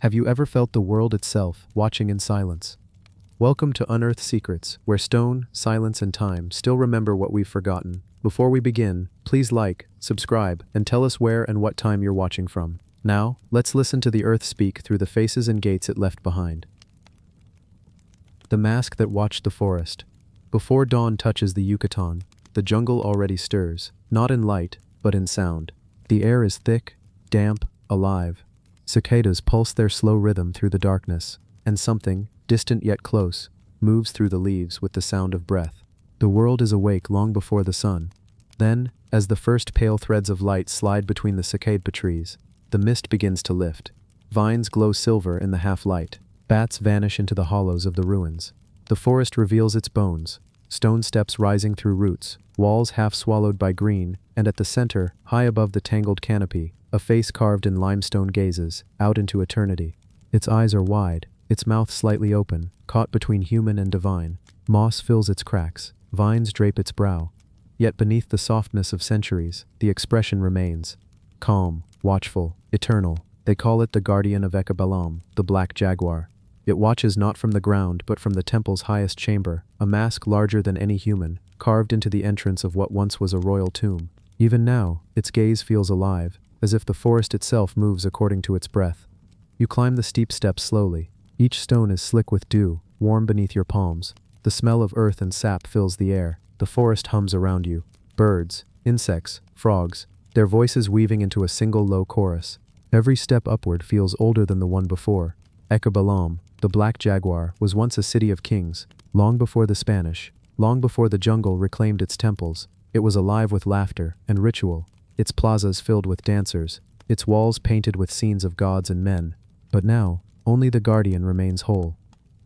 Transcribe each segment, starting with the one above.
Have you ever felt the world itself watching in silence? Welcome to Unearthed Secrets, where stone, silence, and time still remember what we've forgotten. Before we begin, please like, subscribe, and tell us where and what time you're watching from. Now, let's listen to the earth speak through the faces and gates it left behind. The mask that watched the forest. Before dawn touches the Yucatan, the jungle already stirs, not in light, but in sound. The air is thick, damp, alive. Cicadas pulse their slow rhythm through the darkness, and something, distant yet close, moves through the leaves with the sound of breath. The world is awake long before the sun. Then, as the first pale threads of light slide between the cicada trees, the mist begins to lift. Vines glow silver in the half-light. Bats vanish into the hollows of the ruins. The forest reveals its bones, stone steps rising through roots, walls half swallowed by green, and at the center, high above the tangled canopy, a face carved in limestone gazes out into eternity. Its eyes are wide, its mouth slightly open, caught between human and divine. Moss fills its cracks, vines drape its brow. Yet beneath the softness of centuries, the expression remains. Calm, watchful, eternal. They call it the guardian of Balam, the black jaguar. It watches not from the ground but from the temple's highest chamber, a mask larger than any human, carved into the entrance of what once was a royal tomb. Even now, its gaze feels alive, as if the forest itself moves according to its breath. You climb the steep steps slowly. Each stone is slick with dew, warm beneath your palms. The smell of earth and sap fills the air. The forest hums around you. Birds, insects, frogs, their voices weaving into a single low chorus. Every step upward feels older than the one before. Balam, the black jaguar, was once a city of kings, long before the Spanish, long before the jungle reclaimed its temples. It was alive with laughter and ritual, its plazas filled with dancers, its walls painted with scenes of gods and men. But now, only the guardian remains whole.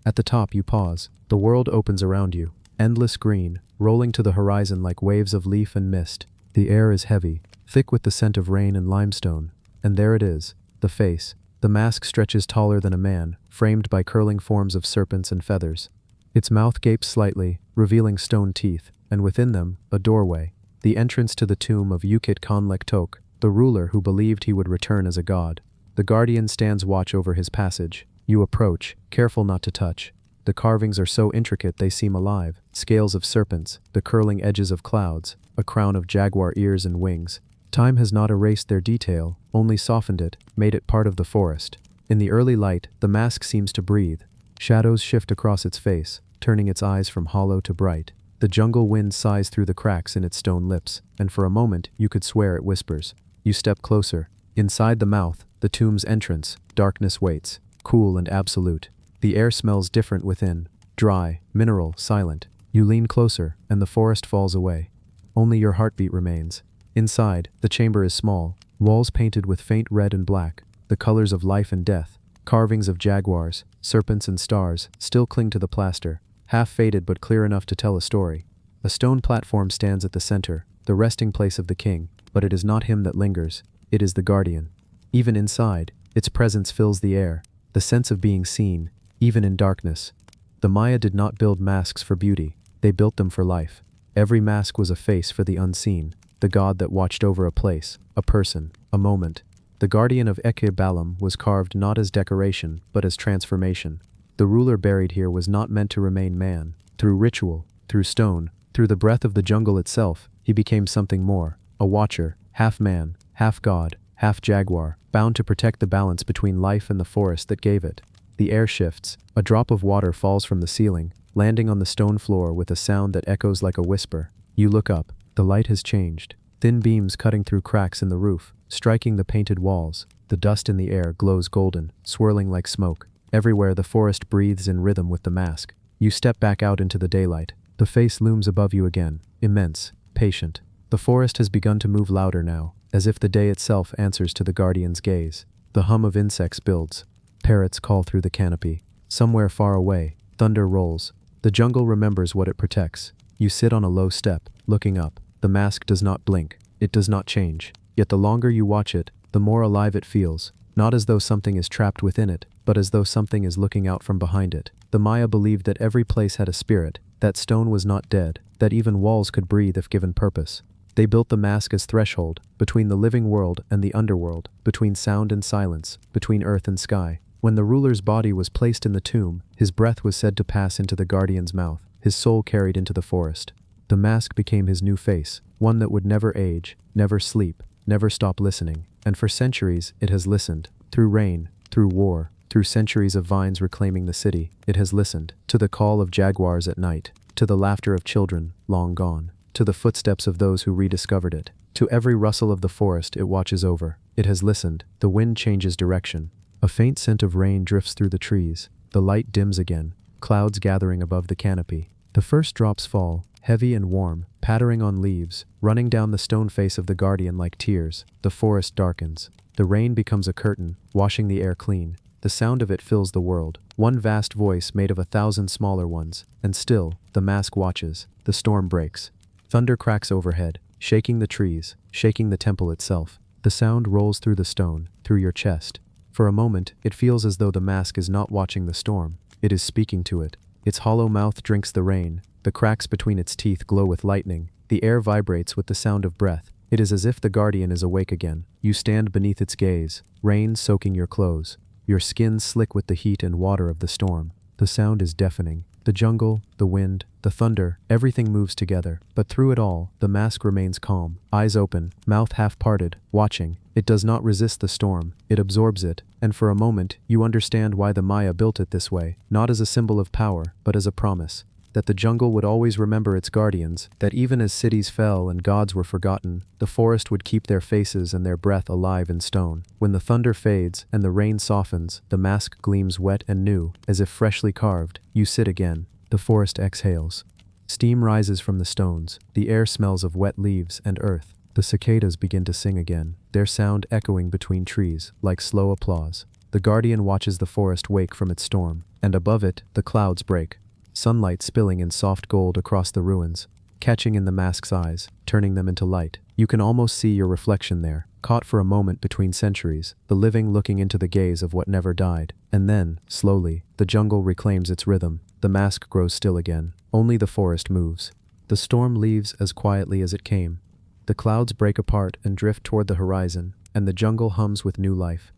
At the top you pause. The world opens around you, endless green, rolling to the horizon like waves of leaf and mist. The air is heavy, thick with the scent of rain and limestone. And there it is, the face. The mask stretches taller than a man, framed by curling forms of serpents and feathers. Its mouth gapes slightly, revealing stone teeth, and within them, a doorway. The entrance to the tomb of Ukit Tok, the ruler who believed he would return as a god. The guardian stands watch over his passage. You approach, careful not to touch. The carvings are so intricate they seem alive. Scales of serpents, the curling edges of clouds, a crown of jaguar ears and wings. Time has not erased their detail, only softened it, made it part of the forest. In the early light, the mask seems to breathe. Shadows shift across its face, turning its eyes from hollow to bright. The jungle wind sighs through the cracks in its stone lips, and for a moment you could swear it whispers. You step closer. Inside the mouth, the tomb's entrance, darkness waits, cool and absolute. The air smells different within, dry, mineral, silent. You lean closer, and the forest falls away. Only your heartbeat remains. Inside, the chamber is small, walls painted with faint red and black, the colors of life and death. Carvings of jaguars, serpents and stars still cling to the plaster, half faded but clear enough to tell a story. A stone platform stands at the center, the resting place of the king, but it is not him that lingers, it is the guardian. Even inside, its presence fills the air, the sense of being seen, even in darkness. The Maya did not build masks for beauty, they built them for life. Every mask was a face for the unseen, the god that watched over a place, a person, a moment. The guardian of Balam was carved not as decoration, but as transformation. The ruler buried here was not meant to remain man. Through ritual, through stone, through the breath of the jungle itself, he became something more, a watcher, half man, half god, half jaguar, bound to protect the balance between life and the forest that gave it. The air shifts, a drop of water falls from the ceiling, landing on the stone floor with a sound that echoes like a whisper. You look up, the light has changed. Thin beams cutting through cracks in the roof, striking the painted walls. The dust in the air glows golden, swirling like smoke. Everywhere the forest breathes in rhythm with the mask. You step back out into the daylight. The face looms above you again, immense, patient. The forest has begun to move louder now, as if the day itself answers to the guardian's gaze. The hum of insects builds. Parrots call through the canopy. Somewhere far away, thunder rolls. The jungle remembers what it protects. You sit on a low step, looking up. The mask does not blink. It does not change. Yet the longer you watch it, the more alive it feels. Not as though something is trapped within it, but as though something is looking out from behind it. The Maya believed that every place had a spirit, that stone was not dead, that even walls could breathe if given purpose. They built the mask as threshold, between the living world and the underworld, between sound and silence, between earth and sky. When the ruler's body was placed in the tomb, his breath was said to pass into the guardian's mouth, his soul carried into the forest. The mask became his new face, one that would never age, never sleep, never stop listening. And for centuries, it has listened. Through rain, through war, through centuries of vines reclaiming the city, it has listened. To the call of jaguars at night, to the laughter of children, long gone, to the footsteps of those who rediscovered it. To every rustle of the forest it watches over. It has listened. The wind changes direction. A faint scent of rain drifts through the trees. The light dims again, clouds gathering above the canopy. The first drops fall, heavy and warm, pattering on leaves, running down the stone face of the guardian like tears. The forest darkens. The rain becomes a curtain, washing the air clean. The sound of it fills the world, one vast voice made of 1,000 smaller ones. And still, the mask watches. The storm breaks. Thunder cracks overhead, shaking the trees, shaking the temple itself. The sound rolls through the stone, through your chest. For a moment, it feels as though the mask is not watching the storm. It is speaking to it. Its hollow mouth drinks the rain. The cracks between its teeth glow with lightning. The air vibrates with the sound of breath. It is as if the guardian is awake again. You stand beneath its gaze, rain soaking your clothes. Your skin slick with the heat and water of the storm. The sound is deafening. The jungle, the wind, the thunder, everything moves together. But through it all, the mask remains calm, eyes open, mouth half-parted, watching. It does not resist the storm, it absorbs it, and for a moment, you understand why the Maya built it this way, not as a symbol of power, but as a promise. That the jungle would always remember its guardians, that even as cities fell and gods were forgotten, the forest would keep their faces and their breath alive in stone. When the thunder fades and the rain softens, the mask gleams wet and new, as if freshly carved. You sit again. The forest exhales. Steam rises from the stones. The air smells of wet leaves and earth. The cicadas begin to sing again, their sound echoing between trees, like slow applause. The guardian watches the forest wake from its storm, and above it, the clouds break. Sunlight spilling in soft gold across the ruins, catching in the mask's eyes, turning them into light. You can almost see your reflection there, caught for a moment between centuries, the living looking into the gaze of what never died. And then, slowly, the jungle reclaims its rhythm. The mask grows still again. Only the forest moves. The storm leaves as quietly as it came. The clouds break apart and drift toward the horizon, and the jungle hums with new life.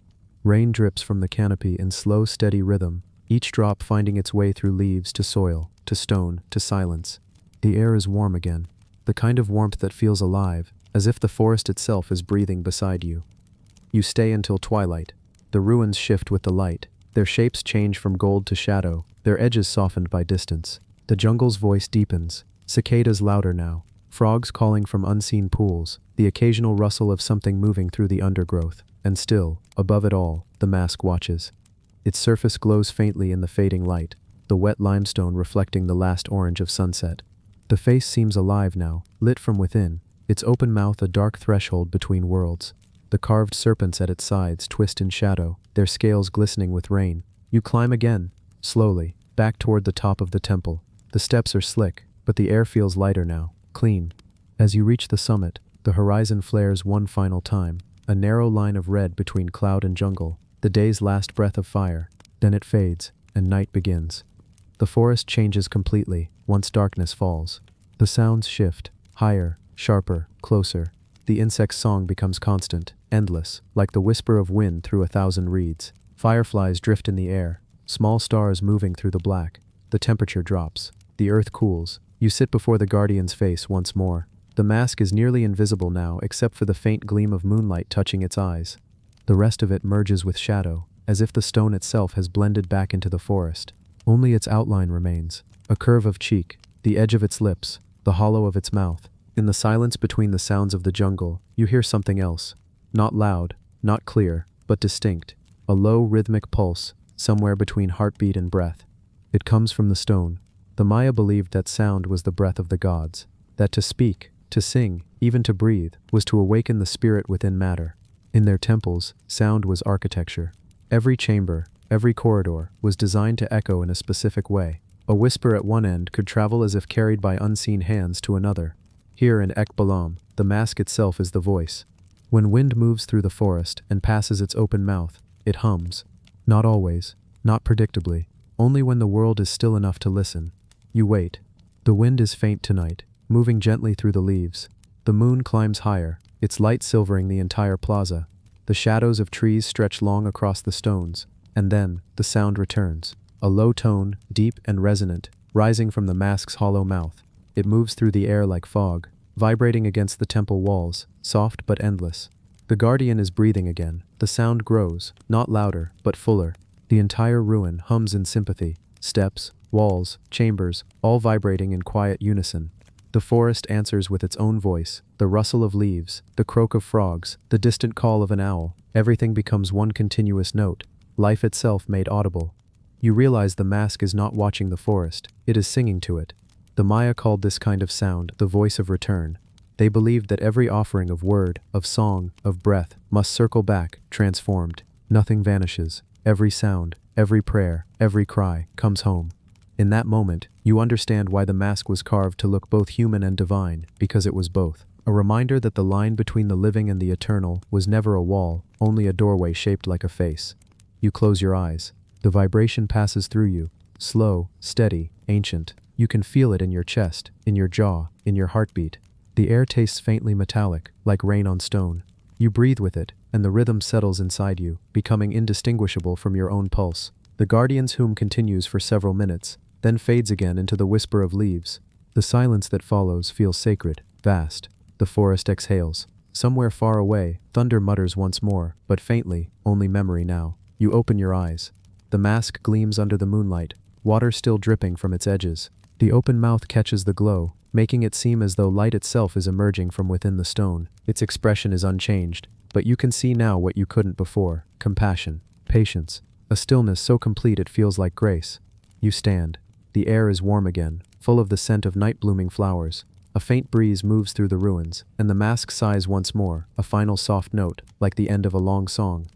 Rain drips from the canopy in slow, steady rhythm, each drop finding its way through leaves to soil, to stone, to silence. The air is warm again, the kind of warmth that feels alive, as if the forest itself is breathing beside you. You stay until twilight. The ruins shift with the light. Their shapes change from gold to shadow, their edges softened by distance. The jungle's voice deepens, cicadas louder now, frogs calling from unseen pools, the occasional rustle of something moving through the undergrowth. And still, above it all, the mask watches. Its surface glows faintly in the fading light, the wet limestone reflecting the last orange of sunset. The face seems alive now, lit from within, its open mouth a dark threshold between worlds. The carved serpents at its sides twist in shadow, their scales glistening with rain. You climb again, slowly, back toward the top of the temple. The steps are slick, but the air feels lighter now, clean. As you reach the summit, the horizon flares one final time, a narrow line of red between cloud and jungle, the day's last breath of fire. Then it fades, and night begins. The forest changes completely once darkness falls. The sounds shift, higher, sharper, closer. The insect's song becomes constant, endless, like the whisper of wind through 1,000 reeds. Fireflies drift in the air, small stars moving through the black. The temperature drops. The earth cools. You sit before the guardian's face once more. The mask is nearly invisible now except for the faint gleam of moonlight touching its eyes. The rest of it merges with shadow, as if the stone itself has blended back into the forest. Only its outline remains, a curve of cheek, the edge of its lips, the hollow of its mouth. In the silence between the sounds of the jungle, you hear something else. Not loud, not clear, but distinct. A low rhythmic pulse, somewhere between heartbeat and breath. It comes from the stone. The Maya believed that sound was the breath of the gods, that to speak, to sing, even to breathe, was to awaken the spirit within matter. In their temples, sound was architecture. Every chamber, every corridor, was designed to echo in a specific way. A whisper at one end could travel as if carried by unseen hands to another. Here in Balam, the mask itself is the voice. When wind moves through the forest and passes its open mouth, it hums. Not always, not predictably, only when the world is still enough to listen. You wait. The wind is faint tonight, moving gently through the leaves. The moon climbs higher, its light silvering the entire plaza. The shadows of trees stretch long across the stones, And then, the sound returns. A low tone, deep and resonant, rising from the mask's hollow mouth. It moves through the air like fog, vibrating against the temple walls, soft but endless. The guardian is breathing again. The sound grows, not louder, but fuller. The entire ruin hums in sympathy. Steps, walls, chambers, all vibrating in quiet unison. The forest answers with its own voice, the rustle of leaves, the croak of frogs, the distant call of an owl. Everything becomes one continuous note, life itself made audible. You realize the mask is not watching the forest, it is singing to it. The Maya called this kind of sound the voice of return. They believed that every offering of word, of song, of breath, must circle back, transformed. Nothing vanishes. Every sound, every prayer, every cry, comes home. In that moment, you understand why the mask was carved to look both human and divine, because it was both. A reminder that the line between the living and the eternal was never a wall, only a doorway shaped like a face. You close your eyes. The vibration passes through you. Slow, steady, ancient. You can feel it in your chest, in your jaw, in your heartbeat. The air tastes faintly metallic, like rain on stone. You breathe with it, and the rhythm settles inside you, becoming indistinguishable from your own pulse. The guardian's hum continues for several minutes, then fades again into the whisper of leaves. The silence that follows feels sacred, vast. The forest exhales. Somewhere far away, thunder mutters once more, but faintly, only memory now. You open your eyes. The mask gleams under the moonlight, water still dripping from its edges. The open mouth catches the glow, making it seem as though light itself is emerging from within the stone. Its expression is unchanged, but you can see now what you couldn't before: compassion, patience, a stillness so complete it feels like grace. You stand. The air is warm again, full of the scent of night-blooming flowers. A faint breeze moves through the ruins, and the mask sighs once more, a final soft note, like the end of a long song.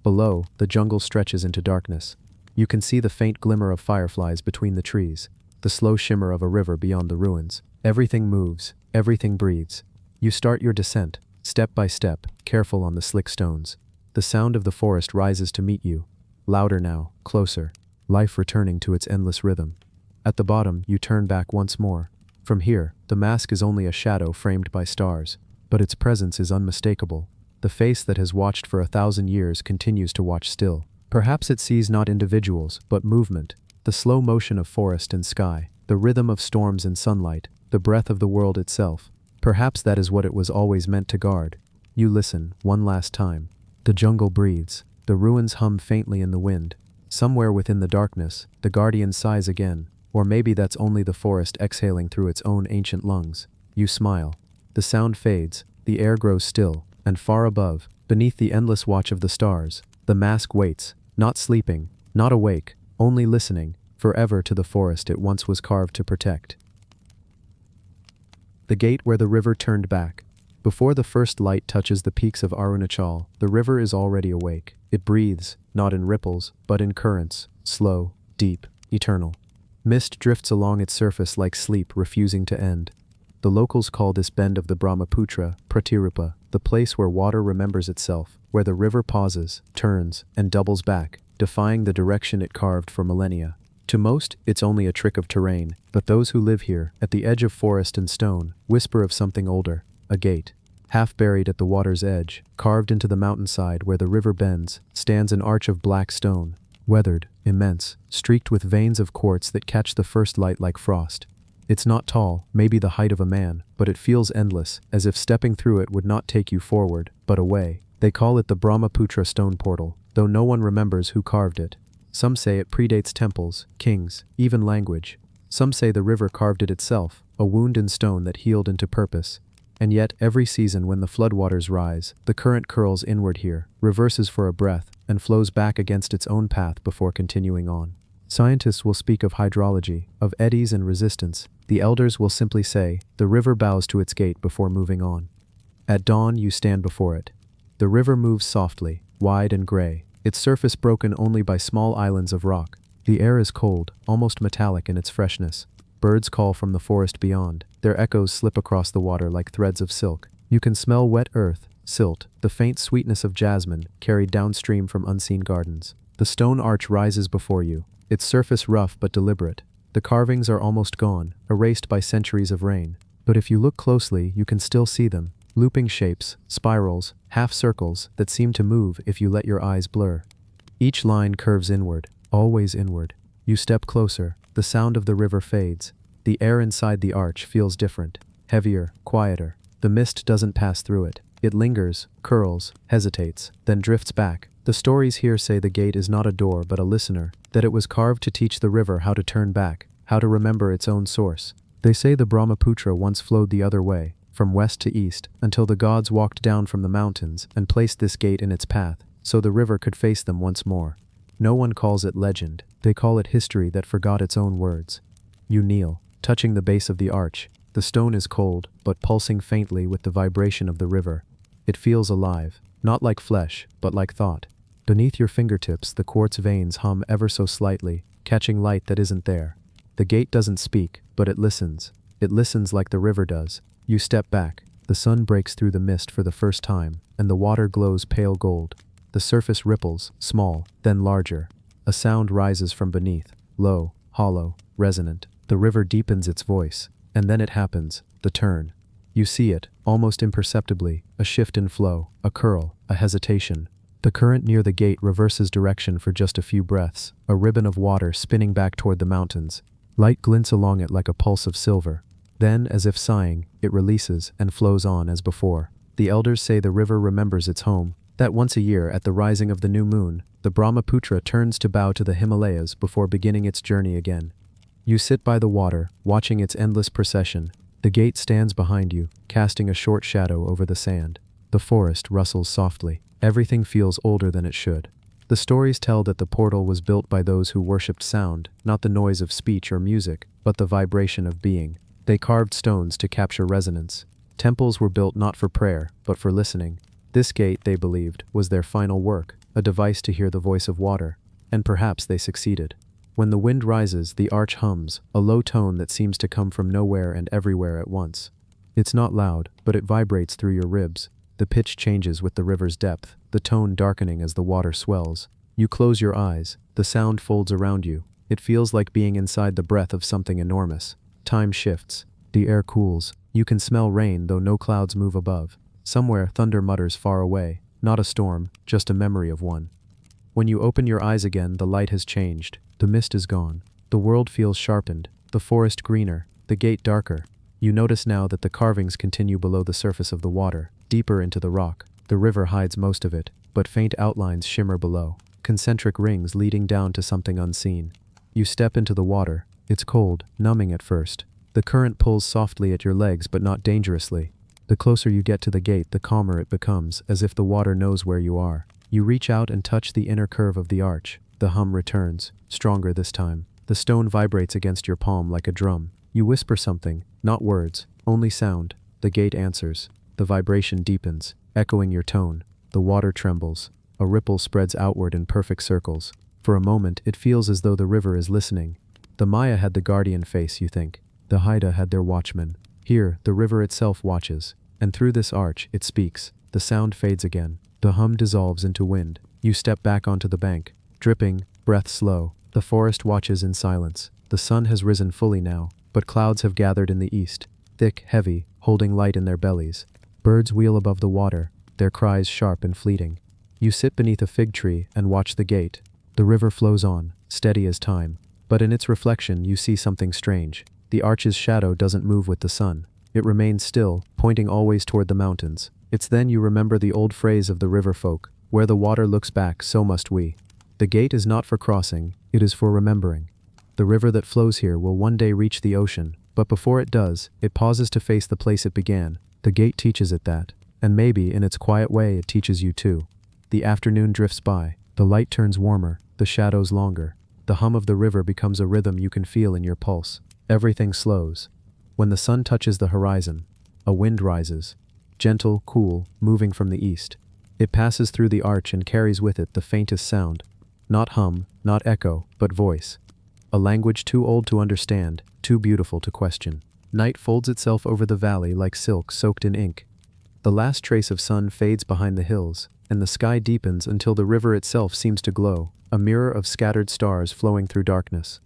Below, the jungle stretches into darkness. You can see the faint glimmer of fireflies between the trees, the slow shimmer of a river beyond the ruins. Everything moves, everything breathes. You start your descent, step by step, careful on the slick stones. The sound of the forest rises to meet you. Louder now, closer, life returning to its endless rhythm. At the bottom, you turn back once more. From here, the mask is only a shadow framed by stars, but its presence is unmistakable. The face that has watched for 1,000 years continues to watch still. Perhaps it sees not individuals, but movement, the slow motion of forest and sky, the rhythm of storms and sunlight, the breath of the world itself. Perhaps that is what it was always meant to guard. You listen, one last time. The jungle breathes. The ruins hum faintly in the wind. Somewhere within the darkness, the guardian sighs again. Or maybe that's only the forest exhaling through its own ancient lungs. You smile. The sound fades, the air grows still, and far above, beneath the endless watch of the stars, the mask waits, not sleeping, not awake, only listening, forever to the forest it once was carved to protect. The gate where the river turned back. Before the first light touches the peaks of Archaeological, the river is already awake. It breathes, not in ripples, but in currents, slow, deep, eternal. Mist drifts along its surface like sleep refusing to end. The locals call this bend of the Brahmaputra Pratirupa, the place where water remembers itself, where the river pauses, turns, and doubles back, defying the direction it carved for millennia. To most, it's only a trick of terrain, but those who live here, at the edge of forest and stone, whisper of something older: a gate. Half buried at the water's edge, carved into the mountainside where the river bends, stands an arch of black stone. Weathered, immense, streaked with veins of quartz that catch the first light like frost. It's not tall, maybe the height of a man, but it feels endless, as if stepping through it would not take you forward, but away. They call it the Brahmaputra stone portal, though no one remembers who carved it. Some say it predates temples, kings, even language. Some say the river carved it itself, a wound in stone that healed into purpose. And yet, every season when the floodwaters rise, the current curls inward here, reverses for a breath, and flows back against its own path before continuing on. Scientists will speak of hydrology, of eddies and resistance. The elders will simply say, the river bows to its gate before moving on. At dawn, you stand before it. The river moves softly, wide and gray, its surface broken only by small islands of rock. The air is cold, almost metallic in its freshness. Birds call from the forest beyond. Their echoes slip across the water like threads of silk. You can smell wet earth, silt, the faint sweetness of jasmine, carried downstream from unseen gardens. The stone arch rises before you, its surface rough but deliberate. The carvings are almost gone, erased by centuries of rain. But if you look closely, you can still see them. Looping shapes, spirals, half circles that seem to move if you let your eyes blur. Each line curves inward, always inward. You step closer, the sound of the river fades. The air inside the arch feels different, heavier, quieter. The mist doesn't pass through it. It lingers, curls, hesitates, then drifts back. The stories here say the gate is not a door but a listener, that it was carved to teach the river how to turn back, how to remember its own source. They say the Brahmaputra once flowed the other way, from west to east, until the gods walked down from the mountains and placed this gate in its path, so the river could face them once more. No one calls it legend, they call it history that forgot its own words. You kneel, touching the base of the arch. The stone is cold, but pulsing faintly with the vibration of the river. It feels alive, not like flesh, but like thought. Beneath your fingertips, the quartz veins hum ever so slightly, catching light that isn't there. The gate doesn't speak, but it listens. It listens like the river does. You step back. The sun breaks through the mist for the first time, and the water glows pale gold. The surface ripples, small, then larger. A sound rises from beneath, low, hollow, resonant. The river deepens its voice, and then it happens, the turn. You see it, almost imperceptibly, a shift in flow, a curl, a hesitation. The current near the gate reverses direction for just a few breaths, a ribbon of water spinning back toward the mountains. Light glints along it like a pulse of silver. Then, as if sighing, it releases and flows on as before. The elders say the river remembers its home, that once a year at the rising of the new moon, the Brahmaputra turns to bow to the Himalayas before beginning its journey again. You sit by the water, watching its endless procession. The gate stands behind you, casting a short shadow over the sand. The forest rustles softly. Everything feels older than it should. The stories tell that the portal was built by those who worshipped sound, not the noise of speech or music, but the vibration of being. They carved stones to capture resonance. Temples were built not for prayer, but for listening. This gate, they believed, was their final work, a device to hear the voice of water. And perhaps they succeeded. When the wind rises, the arch hums, a low tone that seems to come from nowhere and everywhere at once. It's not loud, but it vibrates through your ribs. The pitch changes with the river's depth, the tone darkening as the water swells. You close your eyes, the sound folds around you. It feels like being inside the breath of something enormous. Time shifts. The air cools. You can smell rain though no clouds move above. Somewhere thunder mutters far away. Not a storm, just a memory of one. When you open your eyes again, the light has changed. The mist is gone. The world feels sharpened. The forest greener. The gate darker. You notice now that the carvings continue below the surface of the water, deeper into the rock. The river hides most of it, but faint outlines shimmer below, concentric rings leading down to something unseen. You step into the water. It's cold, numbing at first. The current pulls softly at your legs but not dangerously. The closer you get to the gate, the calmer it becomes, as if the water knows where you are. You reach out and touch the inner curve of the arch. The hum returns, stronger this time. The stone vibrates against your palm like a drum. You whisper something, not words, only sound. The gate answers. The vibration deepens, echoing your tone. The water trembles. A ripple spreads outward in perfect circles. For a moment, it feels as though the river is listening. The Maya had the guardian face, you think. The Haida had their watchman. Here, the river itself watches. And through this arch, it speaks. The sound fades again. The hum dissolves into wind. You step back onto the bank. Dripping, breath slow. The forest watches in silence. The sun has risen fully now, but clouds have gathered in the east. Thick, heavy, holding light in their bellies. Birds wheel above the water, their cries sharp and fleeting. You sit beneath a fig tree and watch the gate. The river flows on, steady as time. But in its reflection you see something strange. The arch's shadow doesn't move with the sun. It remains still, pointing always toward the mountains. It's then you remember the old phrase of the river folk, where the water looks back, so must we. The gate is not for crossing, it is for remembering. The river that flows here will one day reach the ocean, but before it does, it pauses to face the place it began. The gate teaches it that, and maybe in its quiet way it teaches you too. The afternoon drifts by, the light turns warmer, the shadows longer. The hum of the river becomes a rhythm you can feel in your pulse. Everything slows. When the sun touches the horizon, a wind rises. Gentle, cool, moving from the east. It passes through the arch and carries with it the faintest sound. Not hum, not echo, but voice. A language too old to understand, too beautiful to question. Night folds itself over the valley like silk soaked in ink. The last trace of sun fades behind the hills, and the sky deepens until the river itself seems to glow, a mirror of scattered stars flowing through darkness.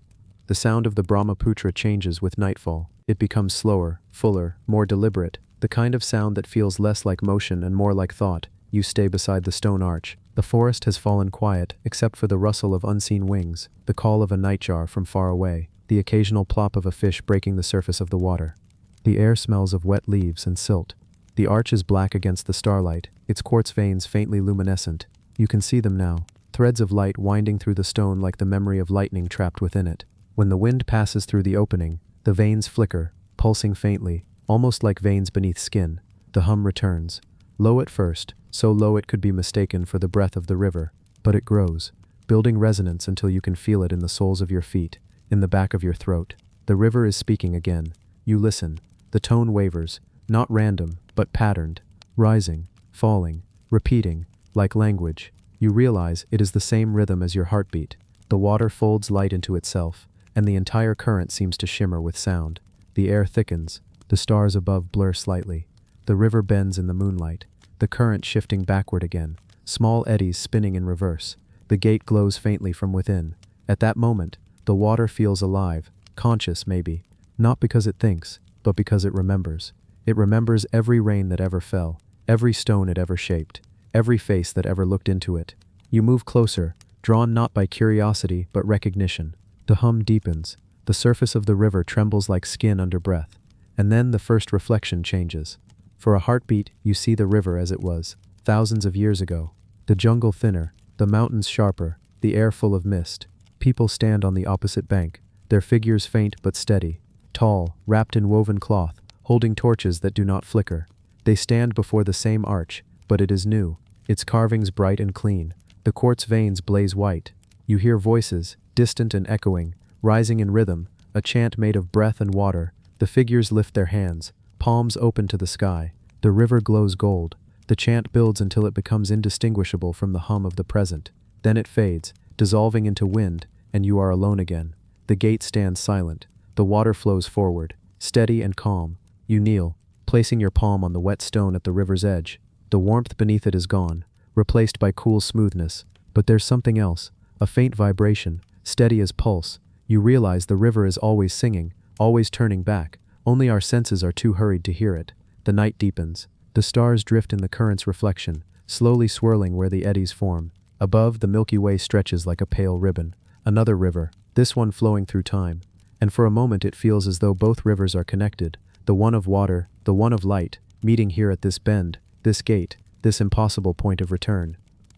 The sound of the Brahmaputra changes with nightfall. It becomes slower, fuller, more deliberate, the kind of sound that feels less like motion and more like thought. You stay beside the stone arch. The forest has fallen quiet, except for the rustle of unseen wings, the call of a nightjar from far away, the occasional plop of a fish breaking the surface of the water. The air smells of wet leaves and silt. The arch is black against the starlight, its quartz veins faintly luminescent. You can see them now, threads of light winding through the stone like the memory of lightning trapped within it. When the wind passes through the opening, the veins flicker, pulsing faintly, almost like veins beneath skin. The hum returns. Low at first, so low it could be mistaken for the breath of the river, but it grows, building resonance until you can feel it in the soles of your feet, in the back of your throat. The river is speaking again. You listen. The tone wavers, not random, but patterned, rising, falling, repeating, like language. You realize it is the same rhythm as your heartbeat. The water folds light into itself, and the entire current seems to shimmer with sound. The air thickens, the stars above blur slightly. The river bends in the moonlight, the current shifting backward again, small eddies spinning in reverse. The gate glows faintly from within. At that moment, the water feels alive, conscious maybe, not because it thinks, but because it remembers. It remembers every rain that ever fell, every stone it ever shaped, every face that ever looked into it. You move closer, drawn not by curiosity but recognition. The hum deepens, the surface of the river trembles like skin under breath, and then the first reflection changes. For a heartbeat, you see the river as it was, thousands of years ago. The jungle thinner, the mountains sharper, the air full of mist. People stand on the opposite bank, their figures faint but steady, tall, wrapped in woven cloth, holding torches that do not flicker. They stand before the same arch, but it is new, its carvings bright and clean. The quartz veins blaze white. You hear voices, distant and echoing, rising in rhythm, a chant made of breath and water. The figures lift their hands, palms open to the sky. The river glows gold. The chant builds until it becomes indistinguishable from the hum of the present. Then it fades, dissolving into wind, and you are alone again. The gate stands silent. The water flows forward, steady and calm. You kneel, placing your palm on the wet stone at the river's edge. The warmth beneath it is gone, replaced by cool smoothness. But there's something else, a faint vibration, steady as pulse. You realize the river is always singing, always turning back. Only our senses are too hurried to hear it. The night deepens. The stars drift in the current's reflection, slowly swirling where the eddies form. Above, the Milky Way stretches like a pale ribbon. Another river, this one flowing through time. And for a moment it feels as though both rivers are connected. The one of water, the one of light, meeting here at this bend, this gate, this impossible point of return.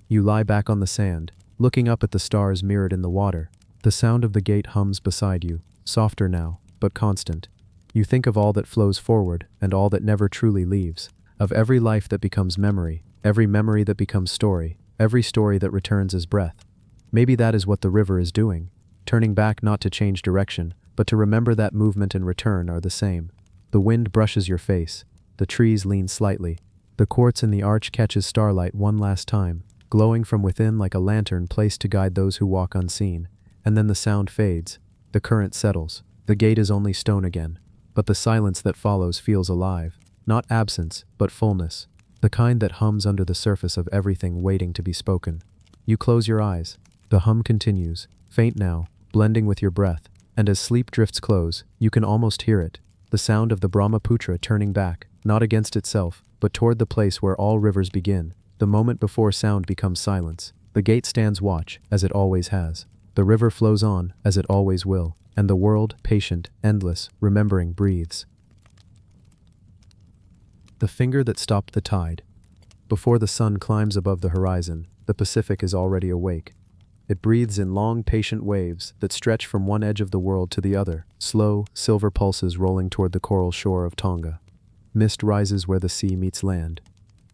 You lie back on the sand, looking up at the stars mirrored in the water. The sound of the gate hums beside you, softer now, but constant. You think of all that flows forward and all that never truly leaves, of every life that becomes memory, every memory that becomes story, every story that returns as breath. Maybe that is what the river is doing, turning back not to change direction, but to remember that movement and return are the same. The wind brushes your face, the trees lean slightly, the quartz in the arch catches starlight one last time, glowing from within like a lantern placed to guide those who walk unseen, and then the sound fades, the current settles, the gate is only stone again. But the silence that follows feels alive, not absence, but fullness, the kind that hums under the surface of everything waiting to be spoken. You close your eyes. The hum continues, faint now, blending with your breath, and as sleep drifts close, you can almost hear it, the sound of the Brahmaputra turning back, not against itself, but toward the place where all rivers begin, the moment before sound becomes silence. The gate stands watch, as it always has. The river flows on, as it always will. And the world, patient, endless, remembering, breathes. The finger that stopped the tide. Before the sun climbs above the horizon, the Pacific is already awake. It breathes in long, patient waves that stretch from one edge of the world to the other, slow, silver pulses rolling toward the coral shore of Tonga. Mist rises where the sea meets land,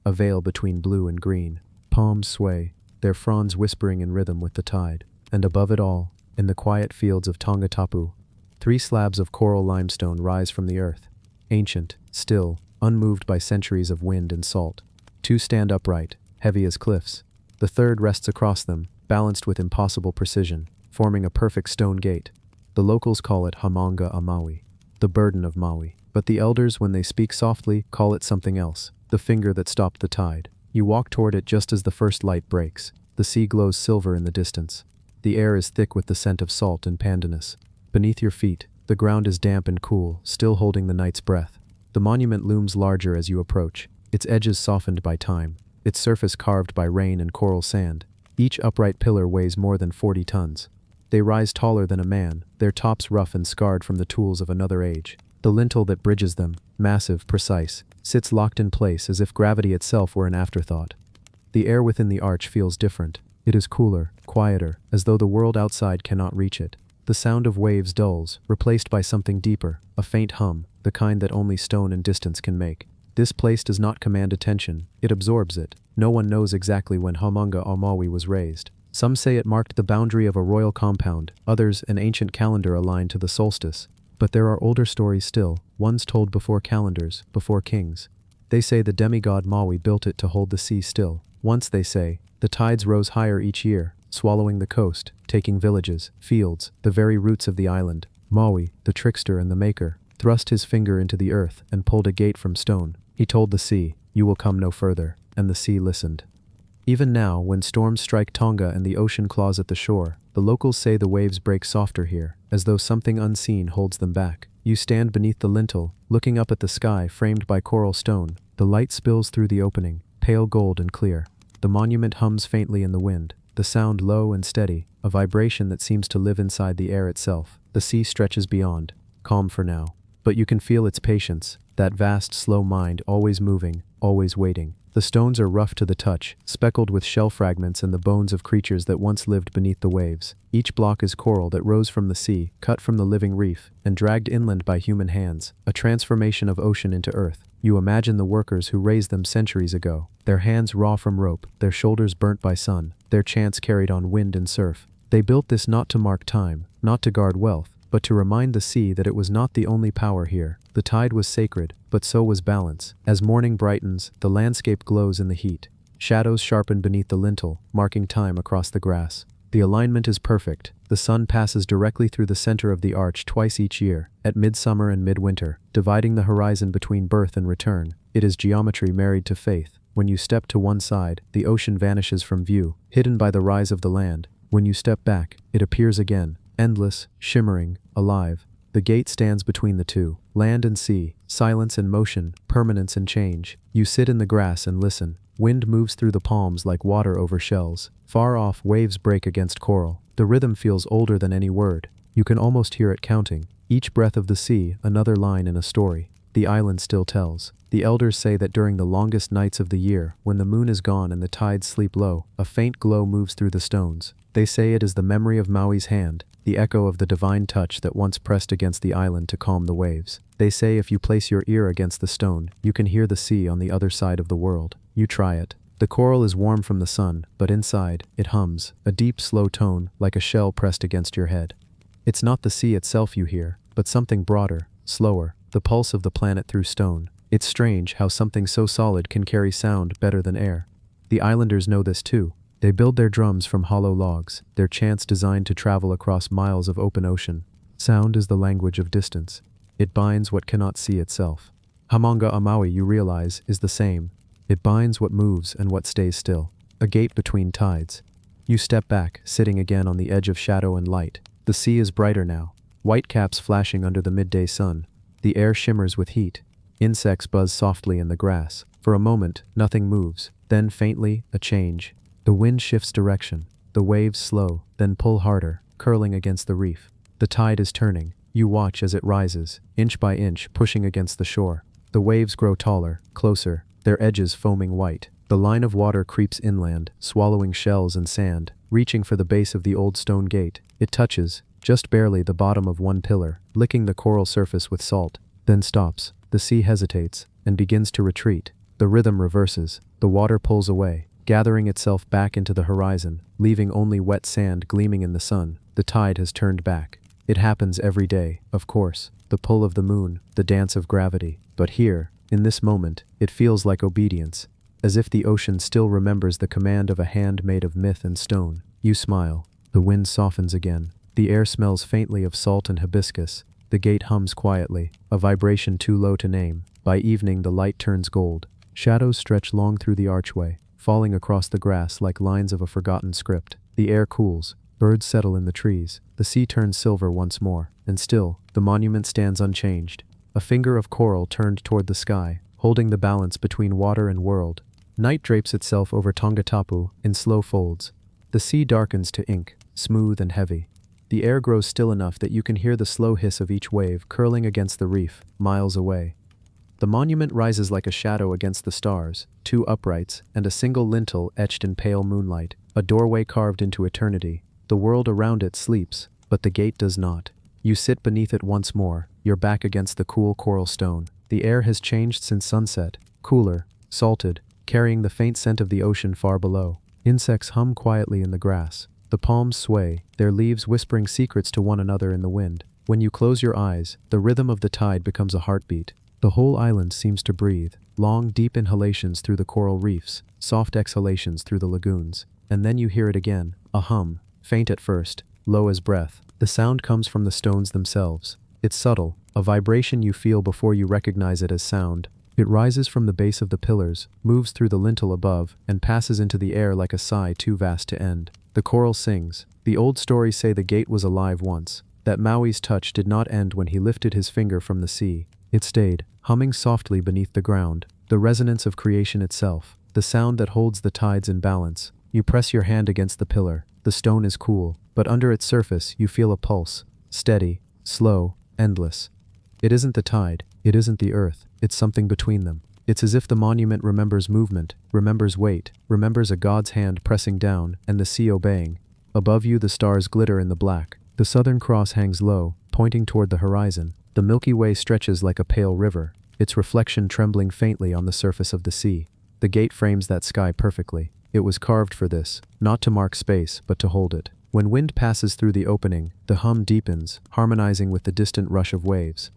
a veil between blue and green. Palms sway, their fronds whispering in rhythm with the tide. And above it all, in the quiet fields of Tonga Tapu, 3 slabs of coral limestone rise from the earth, ancient, still, unmoved by centuries of wind and salt. 2 stand upright, heavy as cliffs. The third rests across them, balanced with impossible precision, forming a perfect stone gate. The locals call it Haʻamonga a Maui, the burden of Maui. But the elders, when they speak softly, call it something else, the finger that stopped the tide. You walk toward it just as the first light breaks. The sea glows silver in the distance. The air is thick with the scent of salt and pandanus. Beneath your feet, the ground is damp and cool, still holding the night's breath. The monument looms larger as you approach, its edges softened by time. its surface carved by rain and coral sand. Each upright pillar weighs more than 40 tons. They rise taller than a man, their tops rough and scarred from the tools of another age. The lintel that bridges them, massive, precise, sits locked in place as if gravity itself were an afterthought. The air within the arch feels different. It is cooler, quieter, as though the world outside cannot reach it. The sound of waves dulls, replaced by something deeper, a faint hum, the kind that only stone and distance can make. This place does not command attention, it absorbs it. No one knows exactly when Haʻamonga on Maui was raised. Some say it marked the boundary of a royal compound, others an ancient calendar aligned to the solstice. But there are older stories still, ones told before calendars, before kings. They say the demigod Maui built it to hold the sea still. Once, they say, the tides rose higher each year, swallowing the coast, taking villages, fields, the very roots of the island. Maui, the trickster and the maker, thrust his finger into the earth and pulled a gate from stone. He told the sea, "You will come no further," and the sea listened. Even now, when storms strike Tonga and the ocean claws at the shore, the locals say the waves break softer here, as though something unseen holds them back. You stand beneath the lintel, looking up at the sky framed by coral stone. The light spills through the opening, pale gold and clear. The monument hums faintly in the wind, the sound low and steady, a vibration that seems to live inside the air itself. The sea stretches beyond, calm for now. But you can feel its patience, that vast, slow mind always moving, always waiting. The stones are rough to the touch, speckled with shell fragments and the bones of creatures that once lived beneath the waves. Each block is coral that rose from the sea, cut from the living reef, and dragged inland by human hands, a transformation of ocean into earth. You imagine the workers who raised them centuries ago, their hands raw from rope, their shoulders burnt by sun, their chants carried on wind and surf. They built this not to mark time, not to guard wealth, but to remind the sea that it was not the only power here. The tide was sacred, but so was balance. As morning brightens, the landscape glows in the heat. Shadows sharpen beneath the lintel, marking time across the grass. The alignment is perfect. The sun passes directly through the center of the arch twice each year, at midsummer and midwinter, dividing the horizon between birth and return. It is geometry married to faith. When you step to one side, the ocean vanishes from view, hidden by the rise of the land. When you step back, it appears again, endless, shimmering, alive. The gate stands between the two, land and sea, silence and motion, permanence and change. You sit in the grass and listen. Wind moves through the palms like water over shells. Far off, waves break against coral. The rhythm feels older than any word. You can almost hear it counting. Each breath of the sea, another line in a story. The island still tells. The elders say that during the longest nights of the year, when the moon is gone and the tides sleep low, a faint glow moves through the stones. They say it is the memory of Maui's hand, the echo of the divine touch that once pressed against the island to calm the waves. They say if you place your ear against the stone, you can hear the sea on the other side of the world. You try it. The coral is warm from the sun, but inside, it hums, a deep, slow tone, like a shell pressed against your head. It's not the sea itself you hear, but something broader, slower, the pulse of the planet through stone. It's strange how something so solid can carry sound better than air. The islanders know this too. They build their drums from hollow logs, their chants designed to travel across miles of open ocean. Sound is the language of distance. It binds what cannot see itself. Haʻamonga on Maui, you realize, is the same. It binds what moves and what stays still. A gate between tides. You step back, sitting again on the edge of shadow and light. The sea is brighter now, whitecaps flashing under the midday sun. The air shimmers with heat. Insects buzz softly in the grass. For a moment, nothing moves. Then faintly, a change. The wind shifts direction. The waves slow, then pull harder, curling against the reef. The tide is turning. You watch as it rises, inch by inch, pushing against the shore. The waves grow taller, closer, their edges foaming white. The line of water creeps inland, swallowing shells and sand, reaching for the base of the old stone gate. It touches, just barely, the bottom of one pillar, licking the coral surface with salt, then stops. The sea hesitates, and begins to retreat. The rhythm reverses. The water pulls away, gathering itself back into the horizon, leaving only wet sand gleaming in the sun. The tide has turned back. It happens every day, of course. The pull of the moon, the dance of gravity. But here, in this moment, it feels like obedience, as if the ocean still remembers the command of a hand made of myth and stone. You smile. The wind softens again. The air smells faintly of salt and hibiscus. The gate hums quietly, a vibration too low to name. By evening, the light turns gold. Shadows stretch long through the archway, falling across the grass like lines of a forgotten script. The air cools. Birds settle in the trees. The sea turns silver once more. And still, the monument stands unchanged. A finger of coral turned toward the sky, holding the balance between water and world. Night drapes itself over Tonga Tapu in slow folds. The sea darkens to ink, smooth and heavy. The air grows still enough that you can hear the slow hiss of each wave curling against the reef, miles away. The monument rises like a shadow against the stars, two uprights, and a single lintel etched in pale moonlight, a doorway carved into eternity. The world around it sleeps, but the gate does not. You sit beneath it once more, your back against the cool coral stone. The air has changed since sunset, cooler, salted, carrying the faint scent of the ocean far below. Insects hum quietly in the grass. The palms sway, their leaves whispering secrets to one another in the wind. When you close your eyes, the rhythm of the tide becomes a heartbeat. The whole island seems to breathe, long, deep inhalations through the coral reefs, soft exhalations through the lagoons. And then you hear it again, a hum, faint at first, low as breath. The sound comes from the stones themselves. It's subtle, a vibration you feel before you recognize it as sound. It rises from the base of the pillars, moves through the lintel above, and passes into the air like a sigh too vast to end. The coral sings. The old stories say the gate was alive once, that Maui's touch did not end when he lifted his finger from the sea. It stayed, humming softly beneath the ground, the resonance of creation itself, the sound that holds the tides in balance. You press your hand against the pillar. The stone is cool, but under its surface you feel a pulse, steady, slow, endless. It isn't the tide, it isn't the earth, it's something between them. It's as if the monument remembers movement, remembers weight, remembers a god's hand pressing down and the sea obeying. Above you the stars glitter in the black. The Southern Cross hangs low, pointing toward the horizon. The Milky Way stretches like a pale river, its reflection trembling faintly on the surface of the sea. The gate frames that sky perfectly. It was carved for this, not to mark space, but to hold it. When wind passes through the opening, the hum deepens, harmonizing with the distant rush of waves.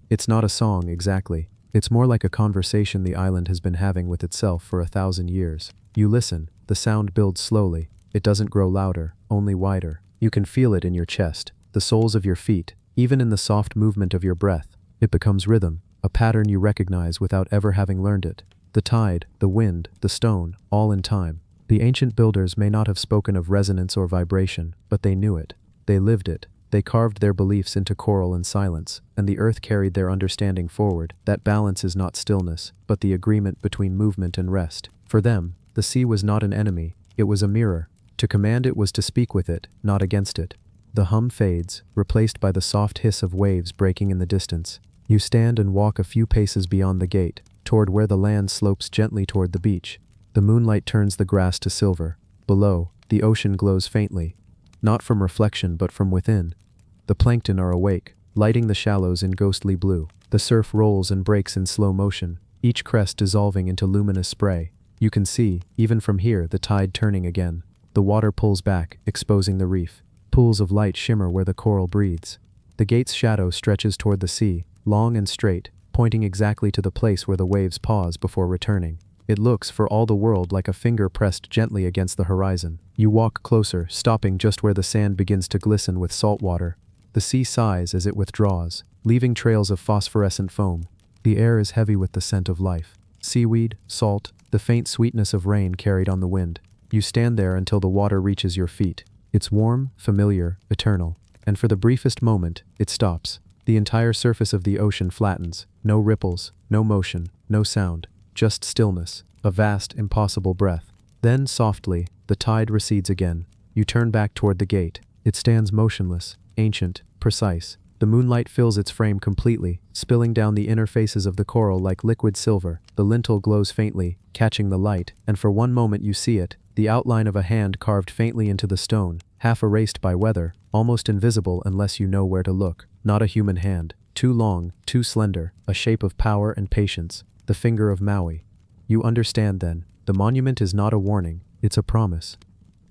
It's not a song, exactly. It's more like a conversation the island has been having with itself for 1,000 years. You listen, the sound builds slowly. It doesn't grow louder, only wider. You can feel it in your chest, the soles of your feet, even in the soft movement of your breath. It becomes rhythm, a pattern you recognize without ever having learned it. The tide, the wind, the stone, all in time. The ancient builders may not have spoken of resonance or vibration, but they knew it. They lived it. They carved their beliefs into coral and silence, and the earth carried their understanding forward. That balance is not stillness, but the agreement between movement and rest. For them, the sea was not an enemy, it was a mirror. To command it was to speak with it, not against it. The hum fades, replaced by the soft hiss of waves breaking in the distance. You stand and walk a few paces beyond the gate, toward where the land slopes gently toward the beach. The moonlight turns the grass to silver. Below, the ocean glows faintly, not from reflection but from within. The plankton are awake, lighting the shallows in ghostly blue. The surf rolls and breaks in slow motion, each crest dissolving into luminous spray. You can see, even from here, the tide turning again. The water pulls back, exposing the reef. Pools of light shimmer where the coral breathes. The gate's shadow stretches toward the sea, long and straight, pointing exactly to the place where the waves pause before returning. It looks, for all the world, like a finger pressed gently against the horizon. You walk closer, stopping just where the sand begins to glisten with salt water. The sea sighs as it withdraws, leaving trails of phosphorescent foam. The air is heavy with the scent of life. Seaweed, salt, the faint sweetness of rain carried on the wind. You stand there until the water reaches your feet. It's warm, familiar, eternal. And for the briefest moment, it stops. The entire surface of the ocean flattens. No ripples, no motion, no sound. Just stillness, a vast, impossible breath. Then, softly, the tide recedes again. You turn back toward the gate. It stands motionless, ancient, precise. The moonlight fills its frame completely, spilling down the inner faces of the coral like liquid silver. The lintel glows faintly, catching the light, and for one moment you see it, the outline of a hand carved faintly into the stone, half erased by weather, almost invisible unless you know where to look. Not a human hand. Too long, too slender, a shape of power and patience. The finger of Maui. You understand then, the monument is not a warning, it's a promise.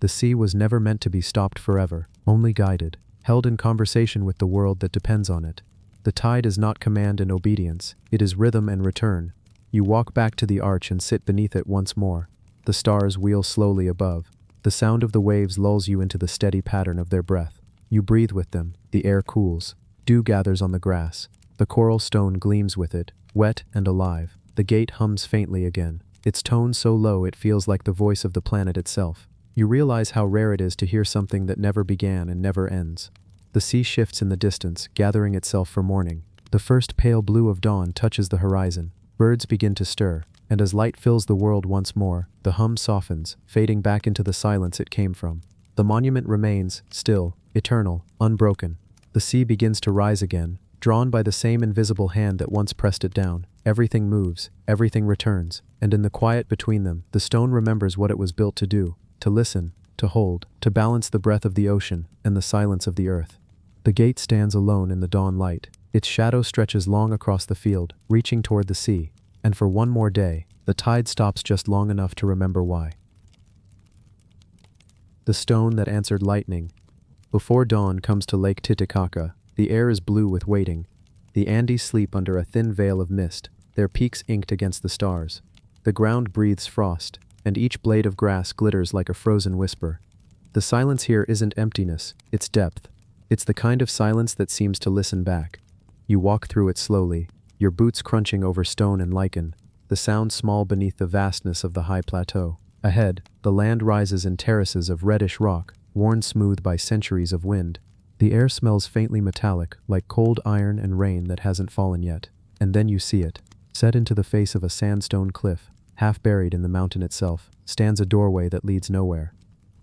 The sea was never meant to be stopped forever, only guided, held in conversation with the world that depends on it. The tide is not command and obedience, it is rhythm and return. You walk back to the arch and sit beneath it once more. The stars wheel slowly above. The sound of the waves lulls you into the steady pattern of their breath. You breathe with them, the air cools. Dew gathers on the grass. The coral stone gleams with it, wet and alive. The gate hums faintly again, its tone so low it feels like the voice of the planet itself. You realize how rare it is to hear something that never began and never ends. The sea shifts in the distance, gathering itself for morning. The first pale blue of dawn touches the horizon. Birds begin to stir, and as light fills the world once more, the hum softens, fading back into the silence it came from. The monument remains, still, eternal, unbroken. The sea begins to rise again, drawn by the same invisible hand that once pressed it down. Everything moves, everything returns, and in the quiet between them, the stone remembers what it was built to do, to listen, to hold, to balance the breath of the ocean and the silence of the earth. The gate stands alone in the dawn light. Its shadow stretches long across the field, reaching toward the sea, and for one more day, the tide stops just long enough to remember why. The stone that answered lightning. Before dawn comes to Lake Titicaca, the air is blue with waiting. The Andes sleep under a thin veil of mist, their peaks inked against the stars. The ground breathes frost, and each blade of grass glitters like a frozen whisper. The silence here isn't emptiness, it's depth. It's the kind of silence that seems to listen back. You walk through it slowly, your boots crunching over stone and lichen, the sound small beneath the vastness of the high plateau. Ahead, the land rises in terraces of reddish rock, worn smooth by centuries of wind. The air smells faintly metallic, like cold iron and rain that hasn't fallen yet. And then you see it. Set into the face of a sandstone cliff, half buried in the mountain itself, stands a doorway that leads nowhere.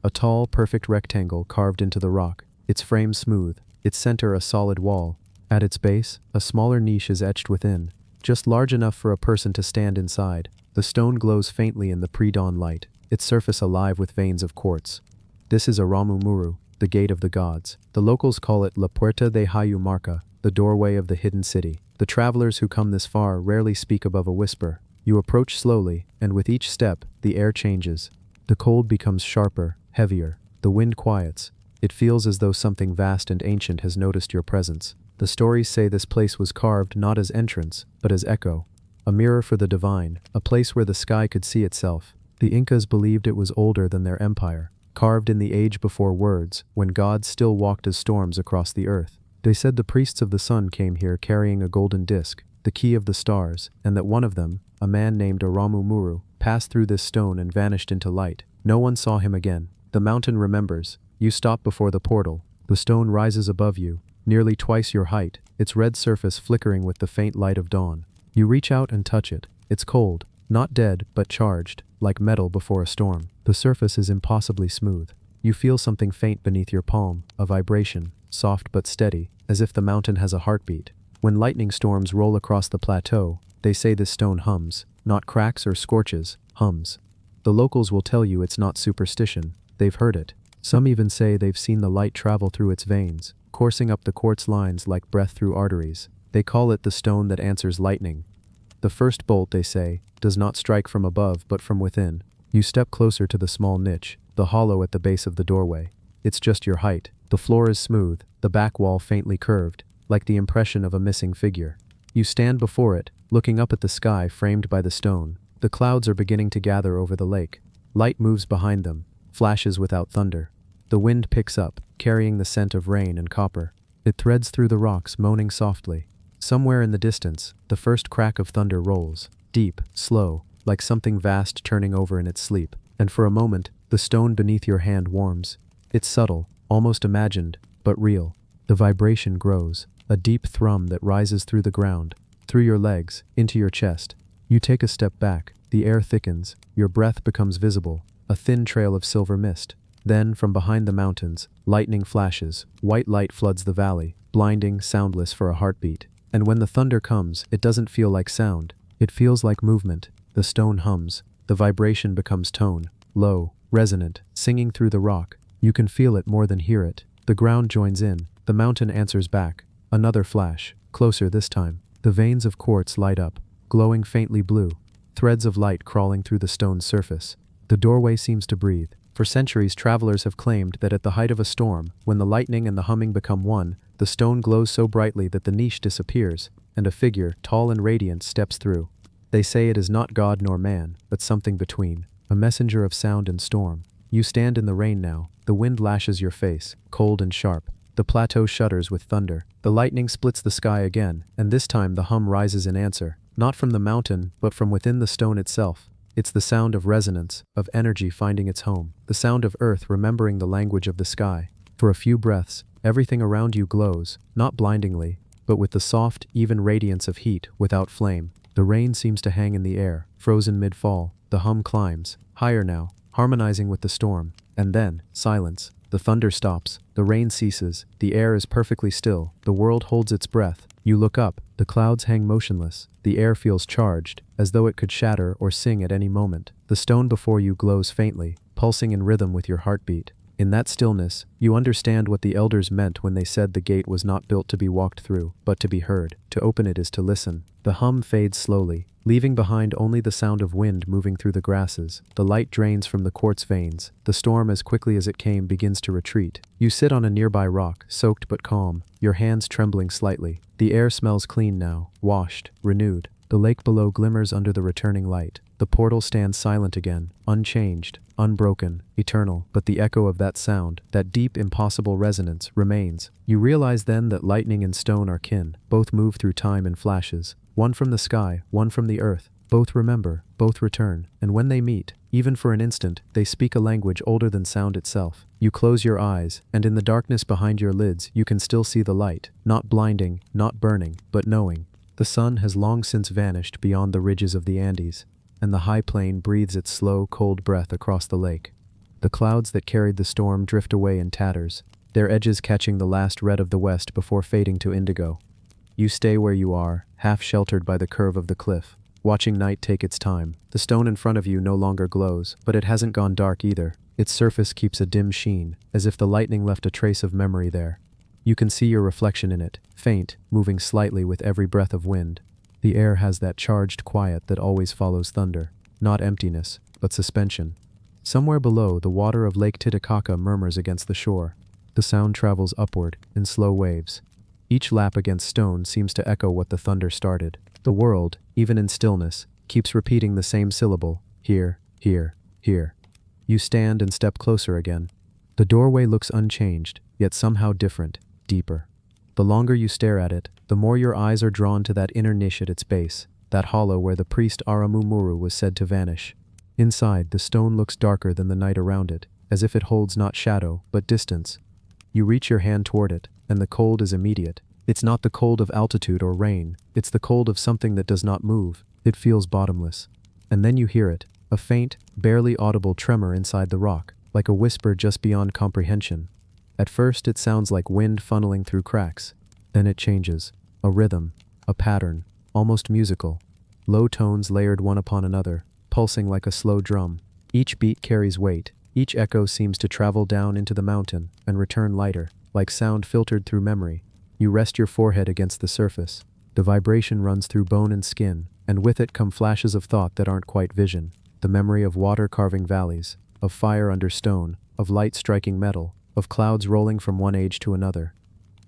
A tall, perfect rectangle carved into the rock, its frame smooth, its center a solid wall. At its base, a smaller niche is etched within, just large enough for a person to stand inside. The stone glows faintly in the pre-dawn light, its surface alive with veins of quartz. This is Aramu Muru, the gate of the gods. The locals call it La Puerta de Haʻamonga, the doorway of the hidden city. The travelers who come this far rarely speak above a whisper. You approach slowly, and with each step, the air changes. The cold becomes sharper, heavier. The wind quiets. It feels as though something vast and ancient has noticed your presence. The stories say this place was carved not as entrance, but as echo. A mirror for the divine, a place where the sky could see itself. The Incas believed it was older than their empire, carved in the age before words, when gods still walked as storms across the earth. They said the priests of the sun came here carrying a golden disc, the key of the stars, and that one of them, a man named Aramu Muru, passed through this stone and vanished into light. No one saw him again. The mountain remembers. You stop before the portal. The stone rises above you, nearly twice your height, its red surface flickering with the faint light of dawn. You reach out and touch it. It's cold, not dead, but charged, like metal before a storm. The surface is impossibly smooth. You feel something faint beneath your palm, a vibration, soft but steady, as if the mountain has a heartbeat. When lightning storms roll across the plateau, they say this stone hums, not cracks or scorches, hums. The locals will tell you it's not superstition, they've heard it. Some even say they've seen the light travel through its veins, coursing up the quartz lines like breath through arteries. They call it the stone that answers lightning. The first bolt, they say, does not strike from above but from within. You step closer to the small niche, the hollow at the base of the doorway. It's just your height. The floor is smooth, the back wall faintly curved, like the impression of a missing figure. You stand before it, looking up at the sky framed by the stone. The clouds are beginning to gather over the lake. Light moves behind them, flashes without thunder. The wind picks up, carrying the scent of rain and copper. It threads through the rocks, moaning softly. Somewhere in the distance, the first crack of thunder rolls, deep, slow, like something vast turning over in its sleep. And for a moment, the stone beneath your hand warms. It's subtle, almost imagined, but real. The vibration grows, a deep thrum that rises through the ground, through your legs, into your chest. You take a step back, the air thickens, your breath becomes visible, a thin trail of silver mist. Then, from behind the mountains, lightning flashes, white light floods the valley, blinding, soundless for a heartbeat. And when the thunder comes, it doesn't feel like sound. It feels like movement. The stone hums. The vibration becomes tone, low, resonant, singing through the rock. You can feel it more than hear it. The ground joins in. The mountain answers back. Another flash, closer this time. The veins of quartz light up, glowing faintly blue. Threads of light crawling through the stone's surface. The doorway seems to breathe. For centuries, travelers have claimed that at the height of a storm, when the lightning and the humming become one, the stone glows so brightly that the niche disappears, and a figure, tall and radiant, steps through. They say it is not God nor man, but something between, a messenger of sound and storm. You stand in the rain now. The wind lashes your face, cold and sharp. The plateau shudders with thunder. The lightning splits the sky again, and this time the hum rises in answer, not from the mountain, but from within the stone itself. It's the sound of resonance, of energy finding its home, the sound of earth remembering the language of the sky. For a few breaths, everything around you glows, not blindingly, but with the soft, even radiance of heat without flame. The rain seems to hang in the air, frozen mid-fall. The hum climbs, higher now, harmonizing with the storm. And then, silence. The thunder stops, the rain ceases, the air is perfectly still, the world holds its breath. You look up, the clouds hang motionless, the air feels charged, as though it could shatter or sing at any moment. The stone before you glows faintly, pulsing in rhythm with your heartbeat. In that stillness, you understand what the elders meant when they said the gate was not built to be walked through, but to be heard. To open it is to listen. The hum fades slowly, leaving behind only the sound of wind moving through the grasses. The light drains from the quartz veins. The storm, as quickly as it came, begins to retreat. You sit on a nearby rock, soaked but calm, your hands trembling slightly. The air smells clean now, washed, renewed. The lake below glimmers under the returning light. The portal stands silent again, unchanged, unbroken, eternal, but the echo of that sound, that deep, impossible resonance, remains. You realize then that lightning and stone are kin. Both move through time in flashes. One from the sky, one from the earth. Both remember, both return, and when they meet, even for an instant, they speak a language older than sound itself. You close your eyes, and in the darkness behind your lids, you can still see the light, not blinding, not burning, but knowing. The sun has long since vanished beyond the ridges of the Andes, and the high plain breathes its slow, cold breath across the lake. The clouds that carried the storm drift away in tatters, their edges catching the last red of the west before fading to indigo. You stay where you are, half sheltered by the curve of the cliff, watching night take its time. The stone in front of you no longer glows, but it hasn't gone dark either. Its surface keeps a dim sheen, as if the lightning left a trace of memory there. You can see your reflection in it, faint, moving slightly with every breath of wind. The air has that charged quiet that always follows thunder, not emptiness, but suspension. Somewhere below, the water of Lake Titicaca murmurs against the shore. The sound travels upward, in slow waves. Each lap against stone seems to echo what the thunder started. The world, even in stillness, keeps repeating the same syllable, here, here, here. You stand and step closer again. The doorway looks unchanged, yet somehow different, deeper. The longer you stare at it, the more your eyes are drawn to that inner niche at its base, that hollow where the priest Aramu Muru was said to vanish. Inside, the stone looks darker than the night around it, as if it holds not shadow, but distance. You reach your hand toward it, and the cold is immediate. It's not the cold of altitude or rain, it's the cold of something that does not move. It feels bottomless. And then you hear it, a faint, barely audible tremor inside the rock, like a whisper just beyond comprehension. At first it sounds like wind funneling through cracks. Then it changes. A rhythm, a pattern, almost musical. Low tones layered one upon another, pulsing like a slow drum. Each beat carries weight. Each echo seems to travel down into the mountain and return lighter, like sound filtered through memory. You rest your forehead against the surface. The vibration runs through bone and skin, and with it come flashes of thought that aren't quite vision. The memory of water carving valleys, of fire under stone, of light striking metal, of clouds rolling from one age to another.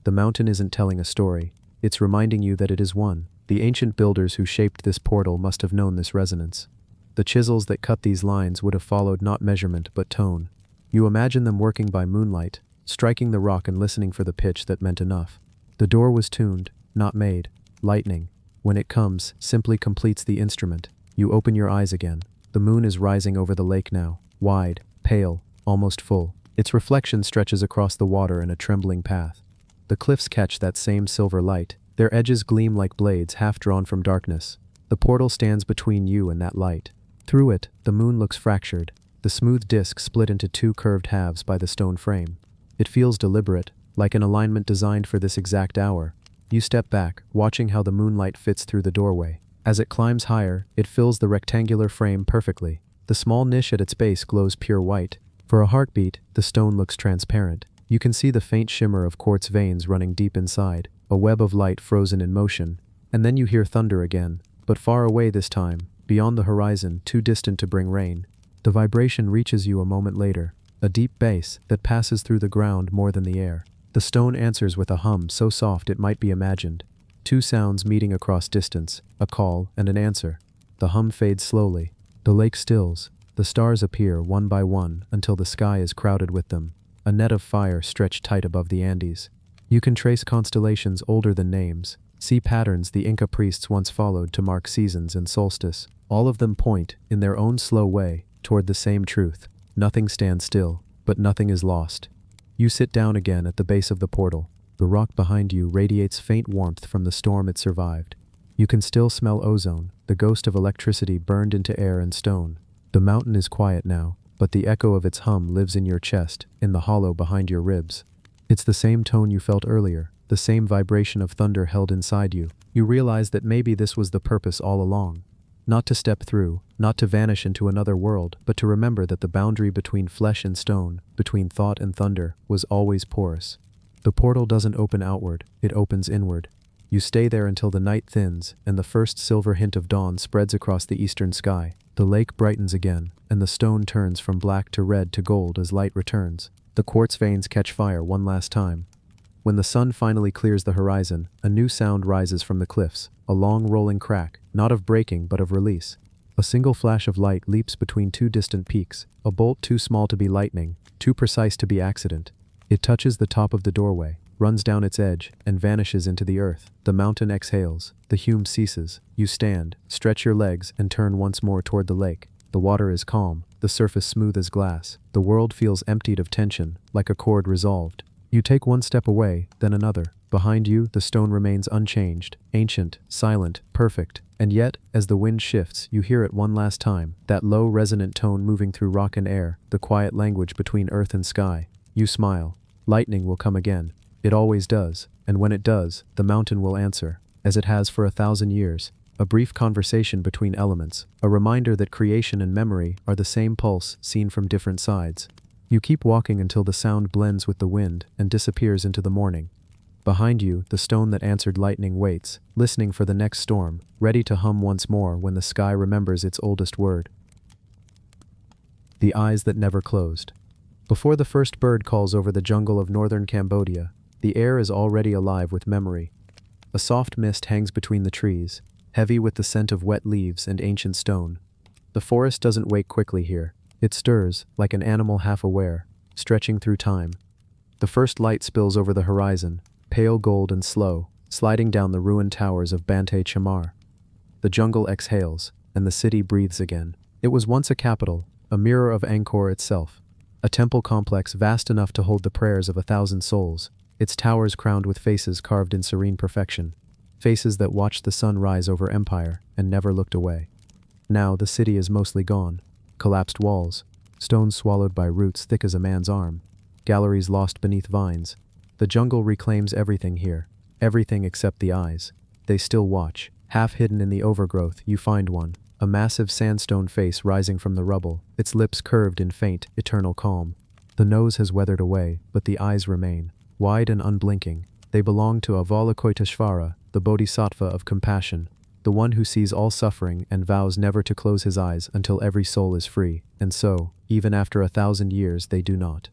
The mountain isn't telling a story. It's reminding you that it is one. The ancient builders who shaped this portal must have known this resonance. The chisels that cut these lines would have followed not measurement but tone. You imagine them working by moonlight, striking the rock and listening for the pitch that meant enough. The door was tuned, not made. Lightning, when it comes, simply completes the instrument. You open your eyes again. The moon is rising over the lake now, wide, pale, almost full. Its reflection stretches across the water in a trembling path. The cliffs catch that same silver light. Their edges gleam like blades half drawn from darkness. The portal stands between you and that light. Through it, the moon looks fractured, the smooth disk split into two curved halves by the stone frame. It feels deliberate, like an alignment designed for this exact hour. You step back, watching how the moonlight fits through the doorway. As it climbs higher, it fills the rectangular frame perfectly. The small niche at its base glows pure white. For a heartbeat, the stone looks transparent. You can see the faint shimmer of quartz veins running deep inside, a web of light frozen in motion. And then you hear thunder again, but far away this time, beyond the horizon, too distant to bring rain. The vibration reaches you a moment later, a deep bass that passes through the ground more than the air. The stone answers with a hum so soft it might be imagined. Two sounds meeting across distance, a call and an answer. The hum fades slowly. The lake stills. The stars appear one by one until the sky is crowded with them, a net of fire stretched tight above the Andes. You can trace constellations older than names, see patterns the Inca priests once followed to mark seasons and solstice. All of them point, in their own slow way, toward the same truth. Nothing stands still, but nothing is lost. You sit down again at the base of the portal. The rock behind you radiates faint warmth from the storm it survived. You can still smell ozone, the ghost of electricity burned into air and stone. The mountain is quiet now, but the echo of its hum lives in your chest, in the hollow behind your ribs. It's the same tone you felt earlier, the same vibration of thunder held inside you. You realize that maybe this was the purpose all along. Not to step through, not to vanish into another world, but to remember that the boundary between flesh and stone, between thought and thunder, was always porous. The portal doesn't open outward, it opens inward. You stay there until the night thins, and the first silver hint of dawn spreads across the eastern sky. The lake brightens again, and the stone turns from black to red to gold as light returns. The quartz veins catch fire one last time. When the sun finally clears the horizon, a new sound rises from the cliffs, a long rolling crack, not of breaking but of release. A single flash of light leaps between two distant peaks, a bolt too small to be lightning, too precise to be accident. It touches the top of the doorway, runs down its edge, and vanishes into the earth. The mountain exhales, the hume ceases. You stand, stretch your legs, and turn once more toward the lake. The water is calm, the surface smooth as glass. The world feels emptied of tension, like a chord resolved. You take one step away, then another. Behind you, the stone remains unchanged, ancient, silent, perfect. And yet, as the wind shifts, you hear it one last time, that low, resonant tone moving through rock and air, the quiet language between earth and sky. You smile. Lightning will come again. It always does, and when it does, the mountain will answer, as it has for 1,000 years. A brief conversation between elements, a reminder that creation and memory are the same pulse seen from different sides. You keep walking until the sound blends with the wind and disappears into the morning. Behind you, the stone that answered lightning waits, listening for the next storm, ready to hum once more when the sky remembers its oldest word. The eyes that never closed. Before the first bird calls over the jungle of northern Cambodia, the air is already alive with memory. A soft mist hangs between the trees, heavy with the scent of wet leaves and ancient stone. The forest doesn't wake quickly here. It stirs, like an animal half aware, stretching through time. The first light spills over the horizon, pale gold and slow, sliding down the ruined towers of Banteay Chhmar. The jungle exhales, and the city breathes again. It was once a capital, a mirror of Angkor itself, a temple complex vast enough to hold the prayers of 1,000 souls, its towers crowned with faces carved in serene perfection, faces that watched the sun rise over empire and never looked away. Now the city is mostly gone. Collapsed walls, stones swallowed by roots thick as a man's arm, galleries lost beneath vines. The jungle reclaims everything here, everything except the eyes. They still watch. Half hidden in the overgrowth, you find one, a massive sandstone face rising from the rubble, its lips curved in faint, eternal calm. The nose has weathered away, but the eyes remain, wide and unblinking. They belong to Avalokiteshvara, the bodhisattva of compassion, the one who sees all suffering and vows never to close his eyes until every soul is free, and so, even after 1,000 years, they do not.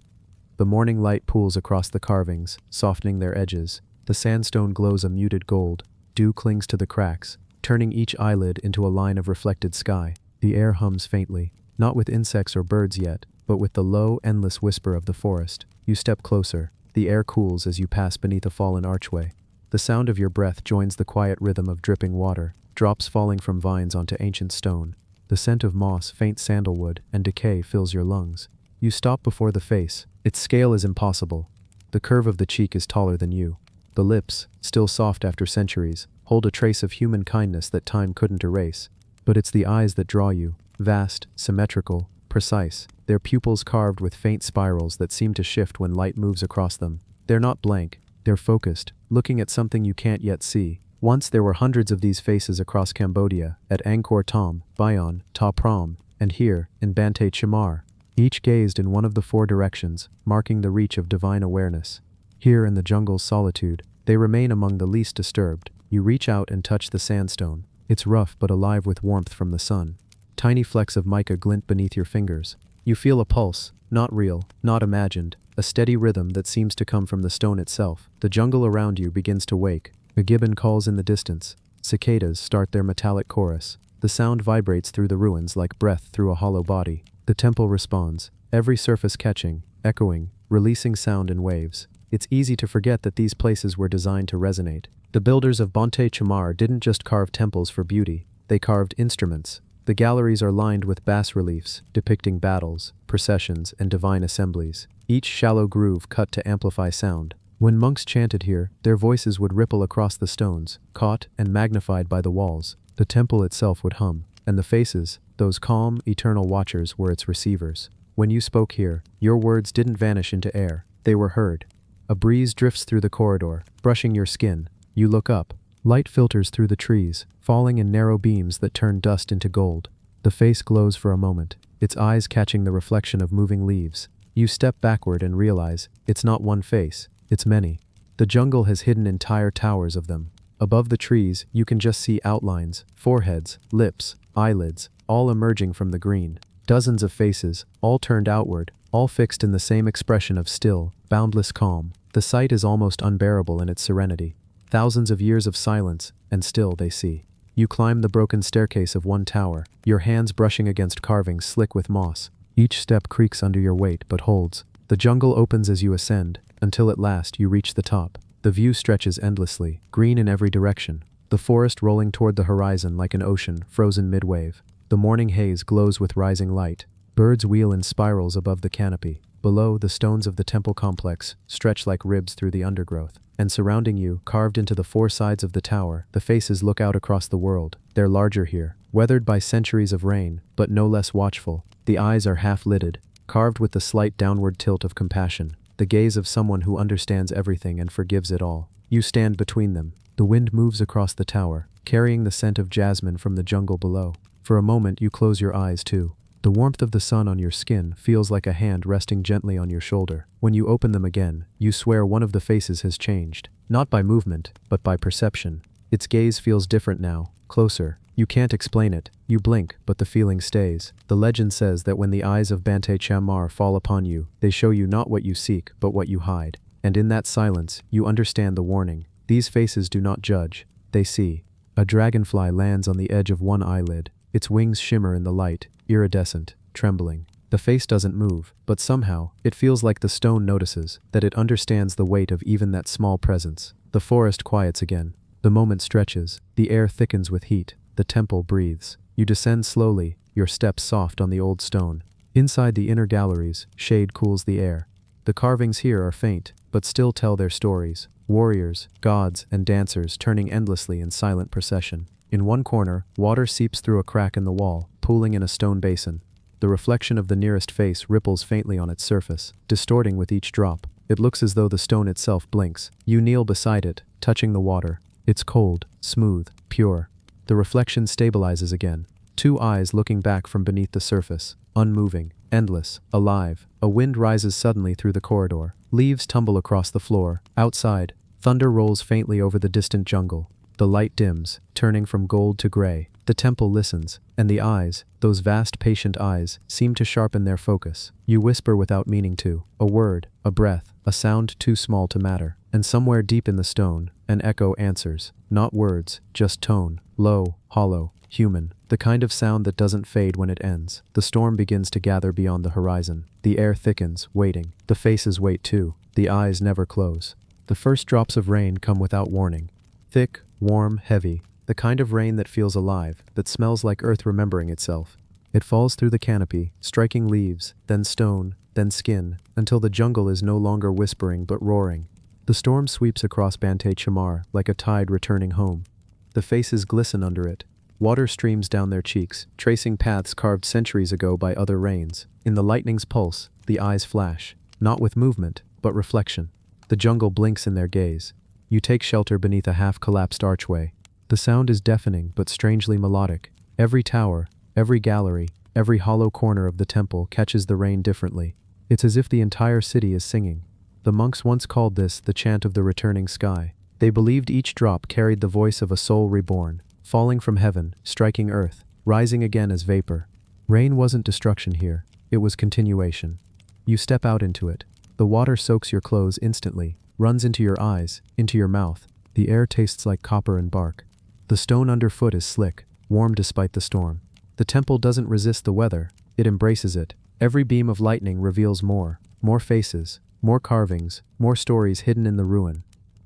The morning light pools across the carvings, softening their edges. The sandstone glows a muted gold. Dew clings to the cracks, turning each eyelid into a line of reflected sky. The air hums faintly, not with insects or birds yet, but with the low, endless whisper of the forest. You step closer. The air cools as you pass beneath a fallen archway. The sound of your breath joins the quiet rhythm of dripping water, drops falling from vines onto ancient stone. The scent of moss, faint sandalwood, and decay fills your lungs. You stop before the face. Its scale is impossible. The curve of the cheek is taller than you. The lips, still soft after centuries, hold a trace of human kindness that time couldn't erase. But it's the eyes that draw you, vast, symmetrical, precise, their pupils carved with faint spirals that seem to shift when light moves across them. They're not blank, they're focused, looking at something you can't yet see. Once there were hundreds of these faces across Cambodia, at Angkor Thom, Bayon, Ta Prohm, and here, in Banteay Chhmar. Each gazed in one of the 4 directions, marking the reach of divine awareness. Here in the jungle's solitude, they remain among the least disturbed. You reach out and touch the sandstone. It's rough but alive with warmth from the sun. Tiny flecks of mica glint beneath your fingers. You feel a pulse, not real, not imagined, a steady rhythm that seems to come from the stone itself. The jungle around you begins to wake. A gibbon calls in the distance. Cicadas start their metallic chorus. The sound vibrates through the ruins like breath through a hollow body. The temple responds, every surface catching, echoing, releasing sound in waves. It's easy to forget that these places were designed to resonate. The builders of Banteay Chhmar didn't just carve temples for beauty, they carved instruments. The galleries are lined with bas-reliefs, depicting battles, processions, and divine assemblies. Each shallow groove cut to amplify sound. When monks chanted here, their voices would ripple across the stones, caught and magnified by the walls. The temple itself would hum, and the faces, those calm, eternal watchers, were its receivers. When you spoke here, your words didn't vanish into air, they were heard. A breeze drifts through the corridor, brushing your skin. You look up. Light filters through the trees, falling in narrow beams that turn dust into gold. The face glows for a moment, its eyes catching the reflection of moving leaves. You step backward and realize, it's not one face, it's many. The jungle has hidden entire towers of them. Above the trees, you can just see outlines, foreheads, lips, eyelids, all emerging from the green. Dozens of faces, all turned outward, all fixed in the same expression of still, boundless calm. The sight is almost unbearable in its serenity. Thousands of years of silence, and still they see. You climb the broken staircase of one tower, your hands brushing against carvings slick with moss. Each step creaks under your weight but holds. The jungle opens as you ascend, until at last you reach the top. The view stretches endlessly, green in every direction. The forest rolling toward the horizon like an ocean, frozen mid-wave. The morning haze glows with rising light. Birds wheel in spirals above the canopy. Below, the stones of the temple complex stretch like ribs through the undergrowth. And surrounding you, carved into the four sides of the tower, the faces look out across the world. They're larger here, weathered by centuries of rain, but no less watchful. The eyes are half-lidded, carved with the slight downward tilt of compassion, the gaze of someone who understands everything and forgives it all. You stand between them. The wind moves across the tower, carrying the scent of jasmine from the jungle below. For a moment you close your eyes too. The warmth of the sun on your skin feels like a hand resting gently on your shoulder. When you open them again, you swear one of the faces has changed. Not by movement, but by perception. Its gaze feels different now, closer. You can't explain it. You blink, but the feeling stays. The legend says that when the eyes of Banteay Chhmar fall upon you, they show you not what you seek, but what you hide. And in that silence, you understand the warning. These faces do not judge. They see. A dragonfly lands on the edge of one eyelid. Its wings shimmer in the light, iridescent, trembling. The face doesn't move, but somehow, it feels like the stone notices, that it understands the weight of even that small presence. The forest quiets again. The moment stretches, the air thickens with heat, the temple breathes. You descend slowly, your steps soft on the old stone. Inside the inner galleries, shade cools the air. The carvings here are faint, but still tell their stories. Warriors, gods, and dancers turning endlessly in silent procession. In one corner, water seeps through a crack in the wall, pooling in a stone basin. The reflection of the nearest face ripples faintly on its surface, distorting with each drop. It looks as though the stone itself blinks. You kneel beside it, touching the water. It's cold, smooth, pure. The reflection stabilizes again. Two eyes looking back from beneath the surface, unmoving, endless, alive. A wind rises suddenly through the corridor. Leaves tumble across the floor. Outside, thunder rolls faintly over the distant jungle. The light dims, turning from gold to gray. The temple listens, and the eyes, those vast patient eyes, seem to sharpen their focus. You whisper without meaning to. A word, a breath, a sound too small to matter. And somewhere deep in the stone, an echo answers. Not words, just tone. Low, hollow, human. The kind of sound that doesn't fade when it ends. The storm begins to gather beyond the horizon. The air thickens, waiting. The faces wait too. The eyes never close. The first drops of rain come without warning. Thick, warm, heavy. The kind of rain that feels alive, that smells like earth remembering itself. It falls through the canopy, striking leaves, then stone, then skin, until the jungle is no longer whispering but roaring. The storm sweeps across Banteay Chhmar like a tide returning home. The faces glisten under it. Water streams down their cheeks, tracing paths carved centuries ago by other rains. In the lightning's pulse, the eyes flash, not with movement, but reflection. The jungle blinks in their gaze. You take shelter beneath a half-collapsed archway. The sound is deafening but strangely melodic. Every tower, every gallery, every hollow corner of the temple catches the rain differently. It's as if the entire city is singing. The monks once called this the chant of the returning sky. They believed each drop carried the voice of a soul reborn, falling from heaven, striking earth, rising again as vapor. Rain wasn't destruction here, it was continuation. You step out into it. The water soaks your clothes instantly, runs into your eyes, into your mouth. The air tastes like copper and bark. The stone underfoot is slick, warm despite the storm. The temple doesn't resist the weather, it embraces it. Every beam of lightning reveals more faces, more carvings, more stories hidden in the ruin.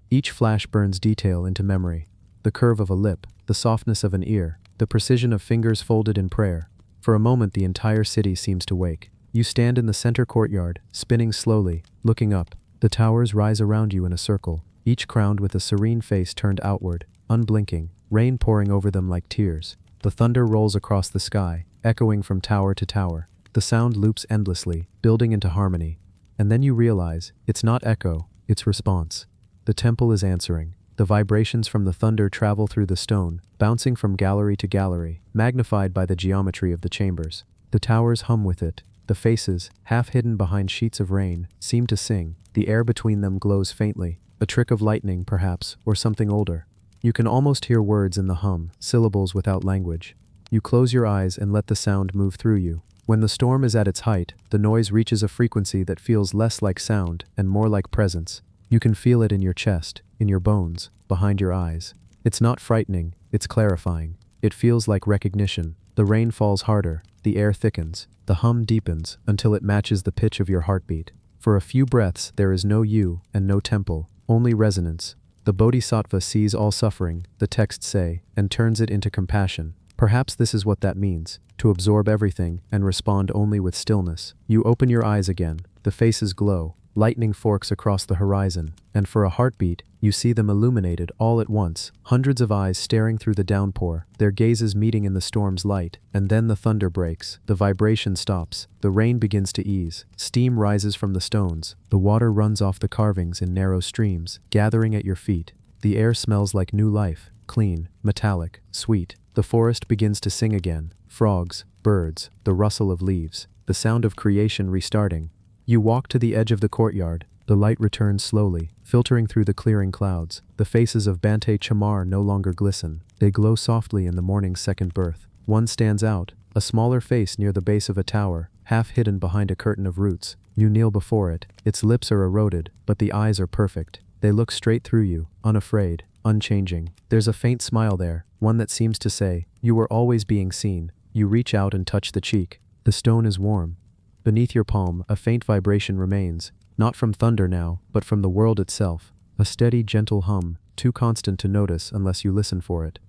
Each flash burns detail into memory. The curve of a lip, the softness of an ear, the precision of fingers folded in prayer. For a moment the entire city seems to wake. You stand in the center courtyard, spinning slowly, looking up. The towers rise around you in a circle, each crowned with a serene face turned outward, unblinking, rain pouring over them like tears. The thunder rolls across the sky, echoing from tower to tower. The sound loops endlessly, building into harmony. And then you realize, it's not echo, it's response. The temple is answering. The vibrations from the thunder travel through the stone, bouncing from gallery to gallery, magnified by the geometry of the chambers. The towers hum with it. The faces, half hidden behind sheets of rain, seem to sing. The air between them glows faintly, a trick of lightning, perhaps, or something older. You can almost hear words in the hum, syllables without language. You close your eyes and let the sound move through you. When the storm is at its height, the noise reaches a frequency that feels less like sound and more like presence. You can feel it in your chest, in your bones, behind your eyes. It's not frightening, it's clarifying. It feels like recognition. The rain falls harder, the air thickens, the hum deepens until it matches the pitch of your heartbeat. For a few breaths there is no you and no temple, only resonance. The bodhisattva sees all suffering, the texts say, and turns it into compassion. Perhaps this is what that means, to absorb everything and respond only with stillness. You open your eyes again, the faces glow, lightning forks across the horizon, and for a heartbeat, you see them illuminated all at once, hundreds of eyes staring through the downpour, their gazes meeting in the storm's light, and then the thunder breaks, the vibration stops, the rain begins to ease, steam rises from the stones, the water runs off the carvings in narrow streams, gathering at your feet. The air smells like new life, clean, metallic, sweet. The forest begins to sing again, frogs, birds, the rustle of leaves, the sound of creation restarting. You walk to the edge of the courtyard. The light returns slowly, filtering through the clearing clouds. The faces of Banteay Chhmar no longer glisten. They glow softly in the morning's second birth. One stands out, a smaller face near the base of a tower, half hidden behind a curtain of roots. You kneel before it. Its lips are eroded, but the eyes are perfect. They look straight through you, unafraid, unchanging. There's a faint smile there, one that seems to say, "You were always being seen." You reach out and touch the cheek. The stone is warm. Beneath your palm, a faint vibration remains, not from thunder now, but from the world itself. A steady, gentle hum, too constant to notice unless you listen for it.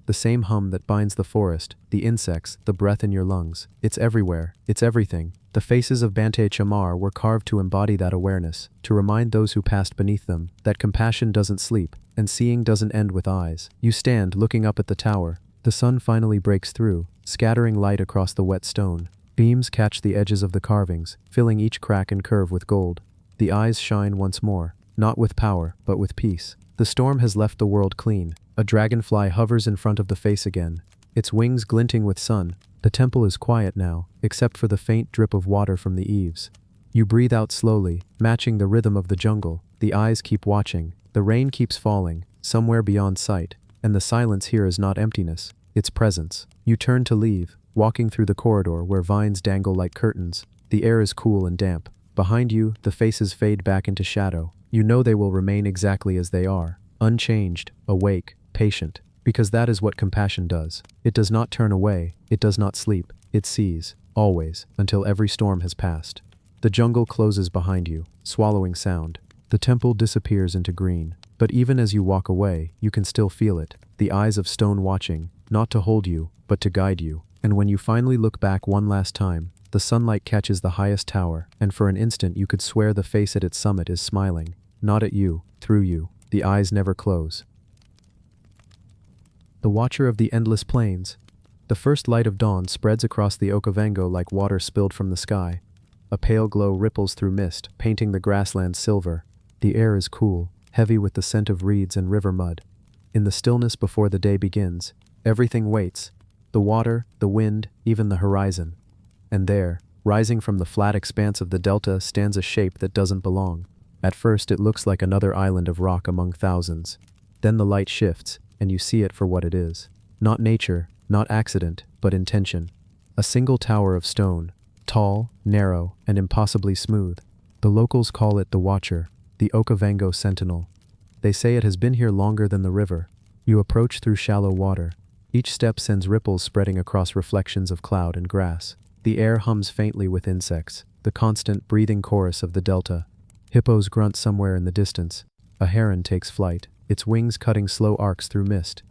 The same hum that binds the forest, the insects, the breath in your lungs. It's everywhere, it's everything. The faces of Banteay Chhmar were carved to embody that awareness, to remind those who passed beneath them that compassion doesn't sleep, and seeing doesn't end with eyes. You stand looking up at the tower. The sun finally breaks through, scattering light across the wet stone. Beams catch the edges of the carvings, filling each crack and curve with gold. The eyes shine once more, not with power, but with peace. The storm has left the world clean. A dragonfly hovers in front of the face again, its wings glinting with sun. The temple is quiet now, except for the faint drip of water from the eaves. You breathe out slowly, matching the rhythm of the jungle. The eyes keep watching. The rain keeps falling, somewhere beyond sight, and the silence here is not emptiness, it's presence. You turn to leave, walking through the corridor where vines dangle like curtains. The air is cool and damp. Behind you, the faces fade back into shadow. You know they will remain exactly as they are, unchanged, awake, patient, because that is what compassion does. It does not turn away, it does not sleep, it sees, always, until every storm has passed. The jungle closes behind you, swallowing sound. The temple disappears into green, but even as you walk away, you can still feel it, the eyes of stone watching, not to hold you, but to guide you. And when you finally look back one last time, the sunlight catches the highest tower, and for an instant you could swear the face at its summit is smiling, not at you, through you. The eyes never close. The watcher of the endless plains. The first light of dawn spreads across the Okavango like water spilled from the sky. A pale glow ripples through mist, painting the grasslands silver. The air is cool, heavy with the scent of reeds and river mud. In the stillness before the day begins, everything waits. The water, the wind, even the horizon. And there, rising from the flat expanse of the delta, stands a shape that doesn't belong. At first it looks like another island of rock among thousands. Then the light shifts, and you see it for what it is. Not nature, not accident, but intention. A single tower of stone, tall, narrow, and impossibly smooth. The locals call it the Watcher, the Okavango Sentinel. They say it has been here longer than the river. You approach through shallow water. Each step sends ripples spreading across reflections of cloud and grass. The air hums faintly with insects, the constant breathing chorus of the delta. Hippos grunt somewhere in the distance. A heron takes flight, its wings cutting slow arcs through mist.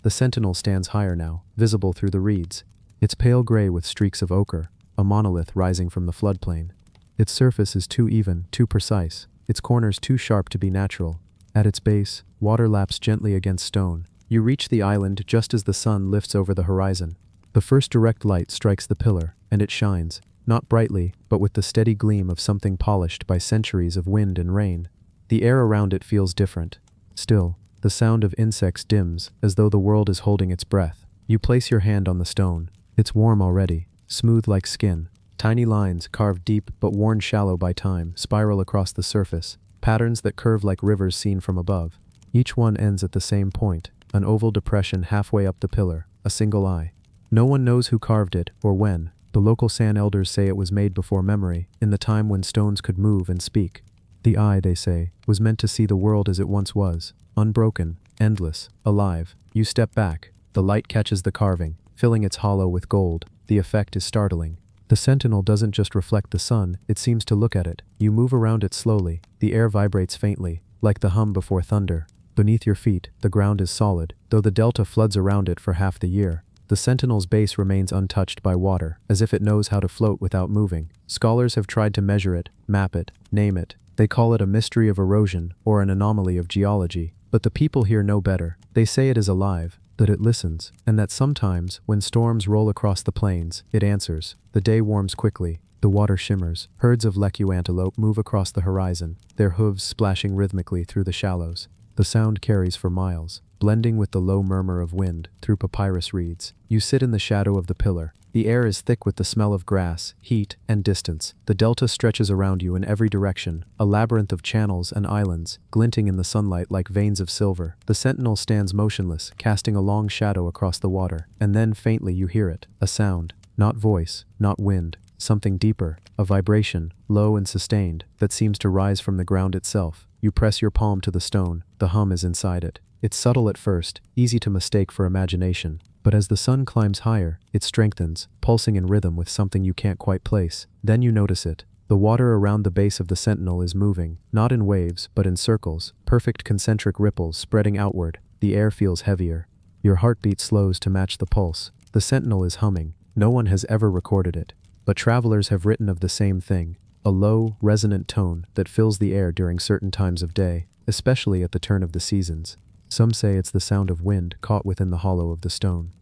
The sentinel stands higher now, visible through the reeds. It's pale gray with streaks of ochre, a monolith rising from the floodplain. Its surface is too even, too precise. its corners too sharp to be natural. At its base, water laps gently against stone. You reach the island just as the sun lifts over the horizon. The first direct light strikes the pillar, and it shines, not brightly, but with the steady gleam of something polished by centuries of wind and rain. The air around it feels different. Still, the sound of insects dims, as though the world is holding its breath. You place your hand on the stone. It's warm already, smooth like skin. Tiny lines, carved deep but worn shallow by time, spiral across the surface, patterns that curve like rivers seen from above. Each one ends at the same point, an oval depression halfway up the pillar, a single eye. No one knows who carved it, or when. The local San elders say it was made before memory, in the time when stones could move and speak. The eye, they say, was meant to see the world as it once was, unbroken, endless, alive. You step back. The light catches the carving, filling its hollow with gold. The effect is startling. The Sentinel doesn't just reflect the sun, it seems to look at it. You move around it slowly. The air vibrates faintly, like the hum before thunder. Beneath your feet, the ground is solid, though the delta floods around it for half the year. The Sentinel's base remains untouched by water, as if it knows how to float without moving. Scholars have tried to measure it, map it, name it. They call it a mystery of erosion, or an anomaly of geology. But the people here know better. They say it is alive, that it listens, and that sometimes, when storms roll across the plains, it answers. The day warms quickly. The water shimmers. Herds of lecu antelope move across the horizon, their hooves splashing rhythmically through the shallows. The sound carries for miles, blending with the low murmur of wind through papyrus reeds. You sit in the shadow of the pillar. The air is thick with the smell of grass, heat, and distance. The delta stretches around you in every direction, a labyrinth of channels and islands, glinting in the sunlight like veins of silver. The Sentinel stands motionless, casting a long shadow across the water, and then faintly you hear it, a sound, not voice, not wind, something deeper, a vibration, low and sustained, that seems to rise from the ground itself. You press your palm to the stone, the hum is inside it. It's subtle at first, easy to mistake for imagination. But as the sun climbs higher, it strengthens, pulsing in rhythm with something you can't quite place. Then you notice it. The water around the base of the Sentinel is moving, not in waves, but in circles, perfect concentric ripples spreading outward. The air feels heavier. Your heartbeat slows to match the pulse. The Sentinel is humming. No one has ever recorded it. But travelers have written of the same thing. A low, resonant tone that fills the air during certain times of day, especially at the turn of the seasons. Some say it's the sound of wind caught within the hollow of the stone.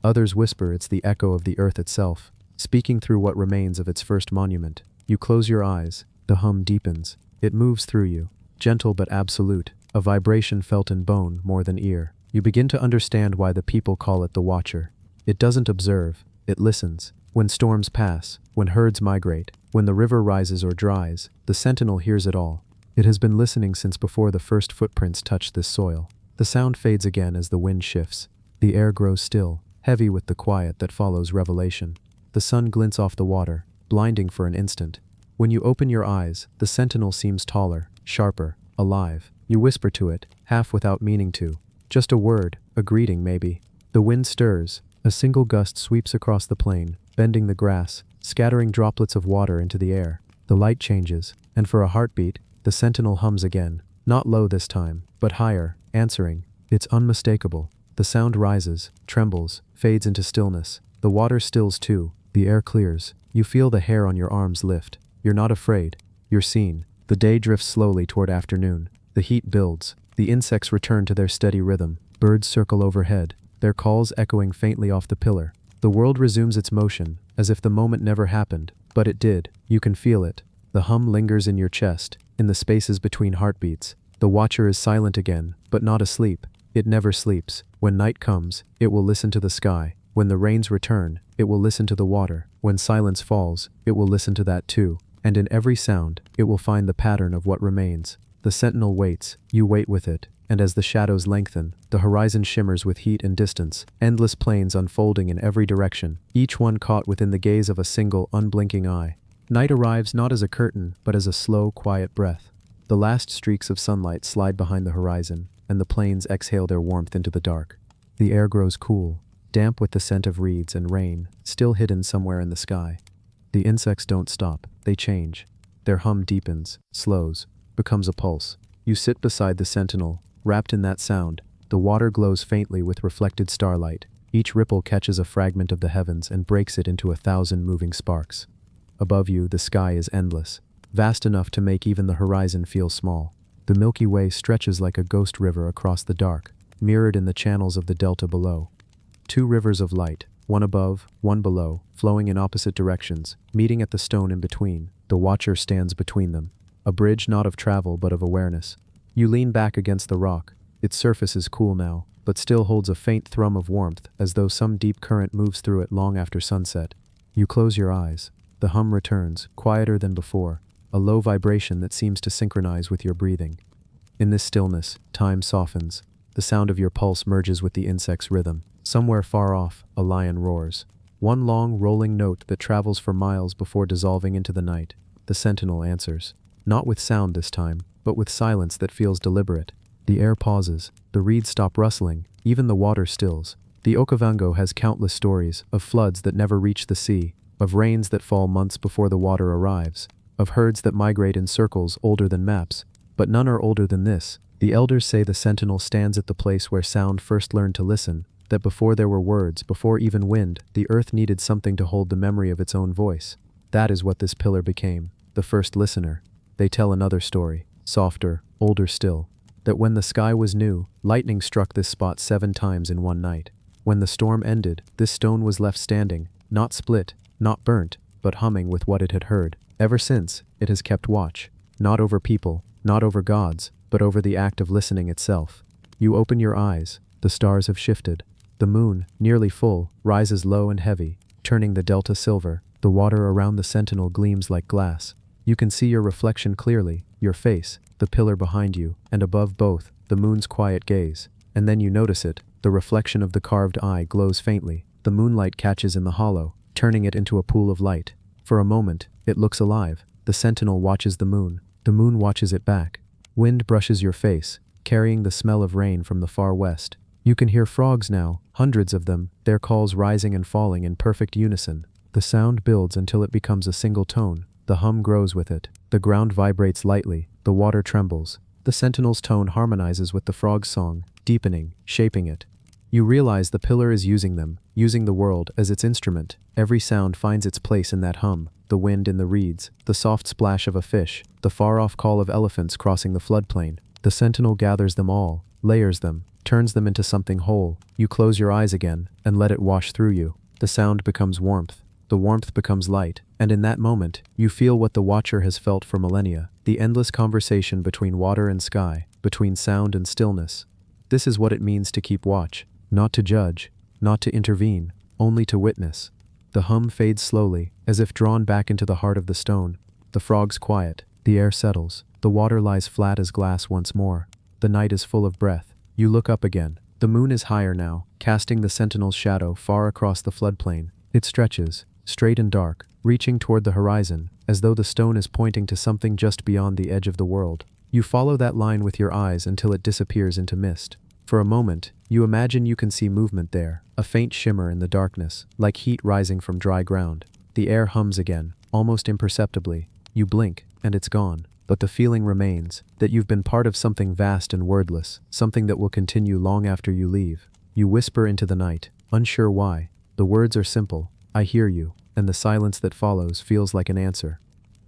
Others whisper it's the echo of the earth itself, speaking through what remains of its first monument. You close your eyes. The hum deepens. It moves through you, gentle but absolute, a vibration felt in bone more than ear. You begin to understand why the people call it the Watcher. It doesn't observe, it listens. When storms pass, when herds migrate, when the river rises or dries, the Sentinel hears it all. It has been listening since before the first footprints touched this soil. The sound fades again as the wind shifts. The air grows still, heavy with the quiet that follows revelation. The sun glints off the water, blinding for an instant. When you open your eyes, the Sentinel seems taller, sharper, alive. You whisper to it, half without meaning to. Just a word, a greeting maybe. The wind stirs. A single gust sweeps across the plain, bending the grass, scattering droplets of water into the air. The light changes, and for a heartbeat, the Sentinel hums again. Not low this time, but higher, answering. It's unmistakable. The sound rises, trembles, fades into stillness. The water stills too. The air clears. You feel the hair on your arms lift. You're not afraid. You're seen. The day drifts slowly toward afternoon. The heat builds. The insects return to their steady rhythm. Birds circle overhead, their calls echoing faintly off the pillar. The world resumes its motion, as if the moment never happened. But it did. You can feel it. The hum lingers in your chest, in the spaces between heartbeats. The Watcher is silent again, but not asleep. It never sleeps. When night comes, it will listen to the sky. When the rains return, it will listen to the water. When silence falls, it will listen to that too. And in every sound, it will find the pattern of what remains. The Sentinel waits. You wait with it. And as the shadows lengthen, the horizon shimmers with heat and distance, endless plains unfolding in every direction, each one caught within the gaze of a single, unblinking eye. Night arrives not as a curtain, but as a slow, quiet breath. The last streaks of sunlight slide behind the horizon, and the plains exhale their warmth into the dark. The air grows cool, damp with the scent of reeds and rain, still hidden somewhere in the sky. The insects don't stop, they change. Their hum deepens, slows, becomes a pulse. You sit beside the Sentinel, wrapped in that sound. The water glows faintly with reflected starlight. Each ripple catches a fragment of the heavens and breaks it into 1,000 moving sparks. Above you, the sky is endless. vast enough to make even the horizon feel small. The Milky Way stretches like a ghost river across the dark, mirrored in the channels of the delta below. Two rivers of light, one above, one below, flowing in opposite directions, meeting at the stone in between. The watcher stands between them, a bridge not of travel but of awareness. You lean back against the rock. Its surface is cool now, but still holds a faint thrum of warmth, as though some deep current moves through it long after sunset. You close your eyes. The hum returns, quieter than before, a low vibration that seems to synchronize with your breathing. In this stillness, time softens. The sound of your pulse merges with the insect's rhythm. Somewhere far off, a lion roars. One long, rolling note that travels for miles before dissolving into the night. The sentinel answers. Not with sound this time, but with silence that feels deliberate. The air pauses. The reeds stop rustling. Even the water stills. The Okavango has countless stories of floods that never reach the sea, of rains that fall months before the water arrives, of herds that migrate in circles older than maps. But none are older than this. The elders say the sentinel stands at the place where sound first learned to listen, that before there were words, before even wind, the earth needed something to hold the memory of its own voice. That is what this pillar became, the first listener. They tell another story, softer, older still, that when the sky was new, lightning struck this spot 7 times in one night. When the storm ended, this stone was left standing, not split, not burnt, but humming with what it had heard. Ever since, it has kept watch, not over people, not over gods, but over the act of listening itself. You open your eyes. The stars have shifted. The moon, nearly full, rises low and heavy, turning the delta silver. The water around the sentinel gleams like glass. You can see your reflection clearly, your face, the pillar behind you, and above both, the moon's quiet gaze. And then you notice it. The reflection of the carved eye glows faintly. The moonlight catches in the hollow, turning it into a pool of light. For a moment, it looks alive. The sentinel watches the moon. The moon watches it back. Wind brushes your face, carrying the smell of rain from the far west. You can hear frogs now, hundreds of them, their calls rising and falling in perfect unison. The sound builds until it becomes a single tone. The hum grows with it. The ground vibrates lightly. The water trembles. The sentinel's tone harmonizes with the frog's song, deepening, shaping it. You realize the pillar is using them, using the world as its instrument. Every sound finds its place in that hum. The wind in the reeds, the soft splash of a fish, the far-off call of elephants crossing the floodplain. The sentinel gathers them all, layers them, turns them into something whole. You close your eyes again, and let it wash through you. The sound becomes warmth. The warmth becomes light, and in that moment, you feel what the watcher has felt for millennia, the endless conversation between water and sky, between sound and stillness. This is what it means to keep watch, not to judge, not to intervene, only to witness. The hum fades slowly, as if drawn back into the heart of the stone. The frogs quiet, the air settles, the water lies flat as glass once more. The night is full of breath. You look up again. The moon is higher now, casting the sentinel's shadow far across the floodplain. It stretches, straight and dark, reaching toward the horizon, as though the stone is pointing to something just beyond the edge of the world. You follow that line with your eyes until it disappears into mist. For a moment, you imagine you can see movement there, a faint shimmer in the darkness, like heat rising from dry ground. The air hums again, almost imperceptibly. You blink, and it's gone. But the feeling remains, that you've been part of something vast and wordless, something that will continue long after you leave. You whisper into the night, unsure why. The words are simple, I hear you, and the silence that follows feels like an answer.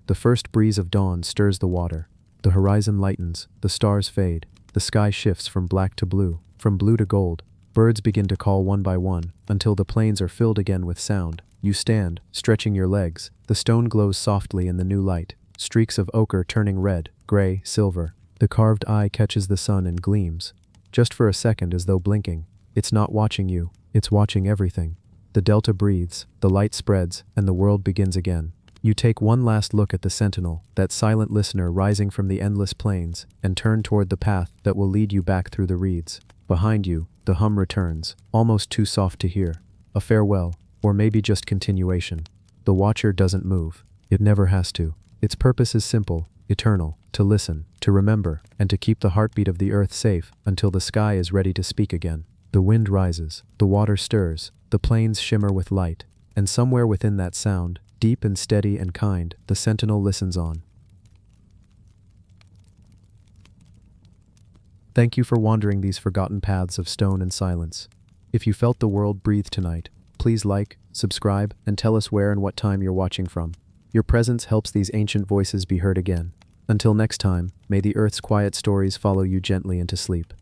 The first breeze of dawn stirs the water. The horizon lightens, the stars fade. The sky shifts from black to blue, from blue to gold. Birds begin to call one by one, until the plains are filled again with sound. You stand, stretching your legs. The stone glows softly in the new light. Streaks of ochre turning red, gray, silver. The carved eye catches the sun and gleams. Just for a second, as though blinking. It's not watching you, it's watching everything. The delta breathes, the light spreads, and the world begins again. You take one last look at the sentinel, that silent listener rising from the endless plains, and turn toward the path that will lead you back through the reeds. Behind you, the hum returns, almost too soft to hear. A farewell, or maybe just continuation. The watcher doesn't move. It never has to. Its purpose is simple, eternal, to listen, to remember, and to keep the heartbeat of the earth safe until the sky is ready to speak again. The wind rises, the water stirs, the plains shimmer with light, and somewhere within that sound, deep and steady and kind, the sentinel listens on. Thank you for wandering these forgotten paths of stone and silence. If you felt the world breathe tonight, please like, subscribe, and tell us where and what time you're watching from. Your presence helps these ancient voices be heard again. Until next time, may the Earth's quiet stories follow you gently into sleep.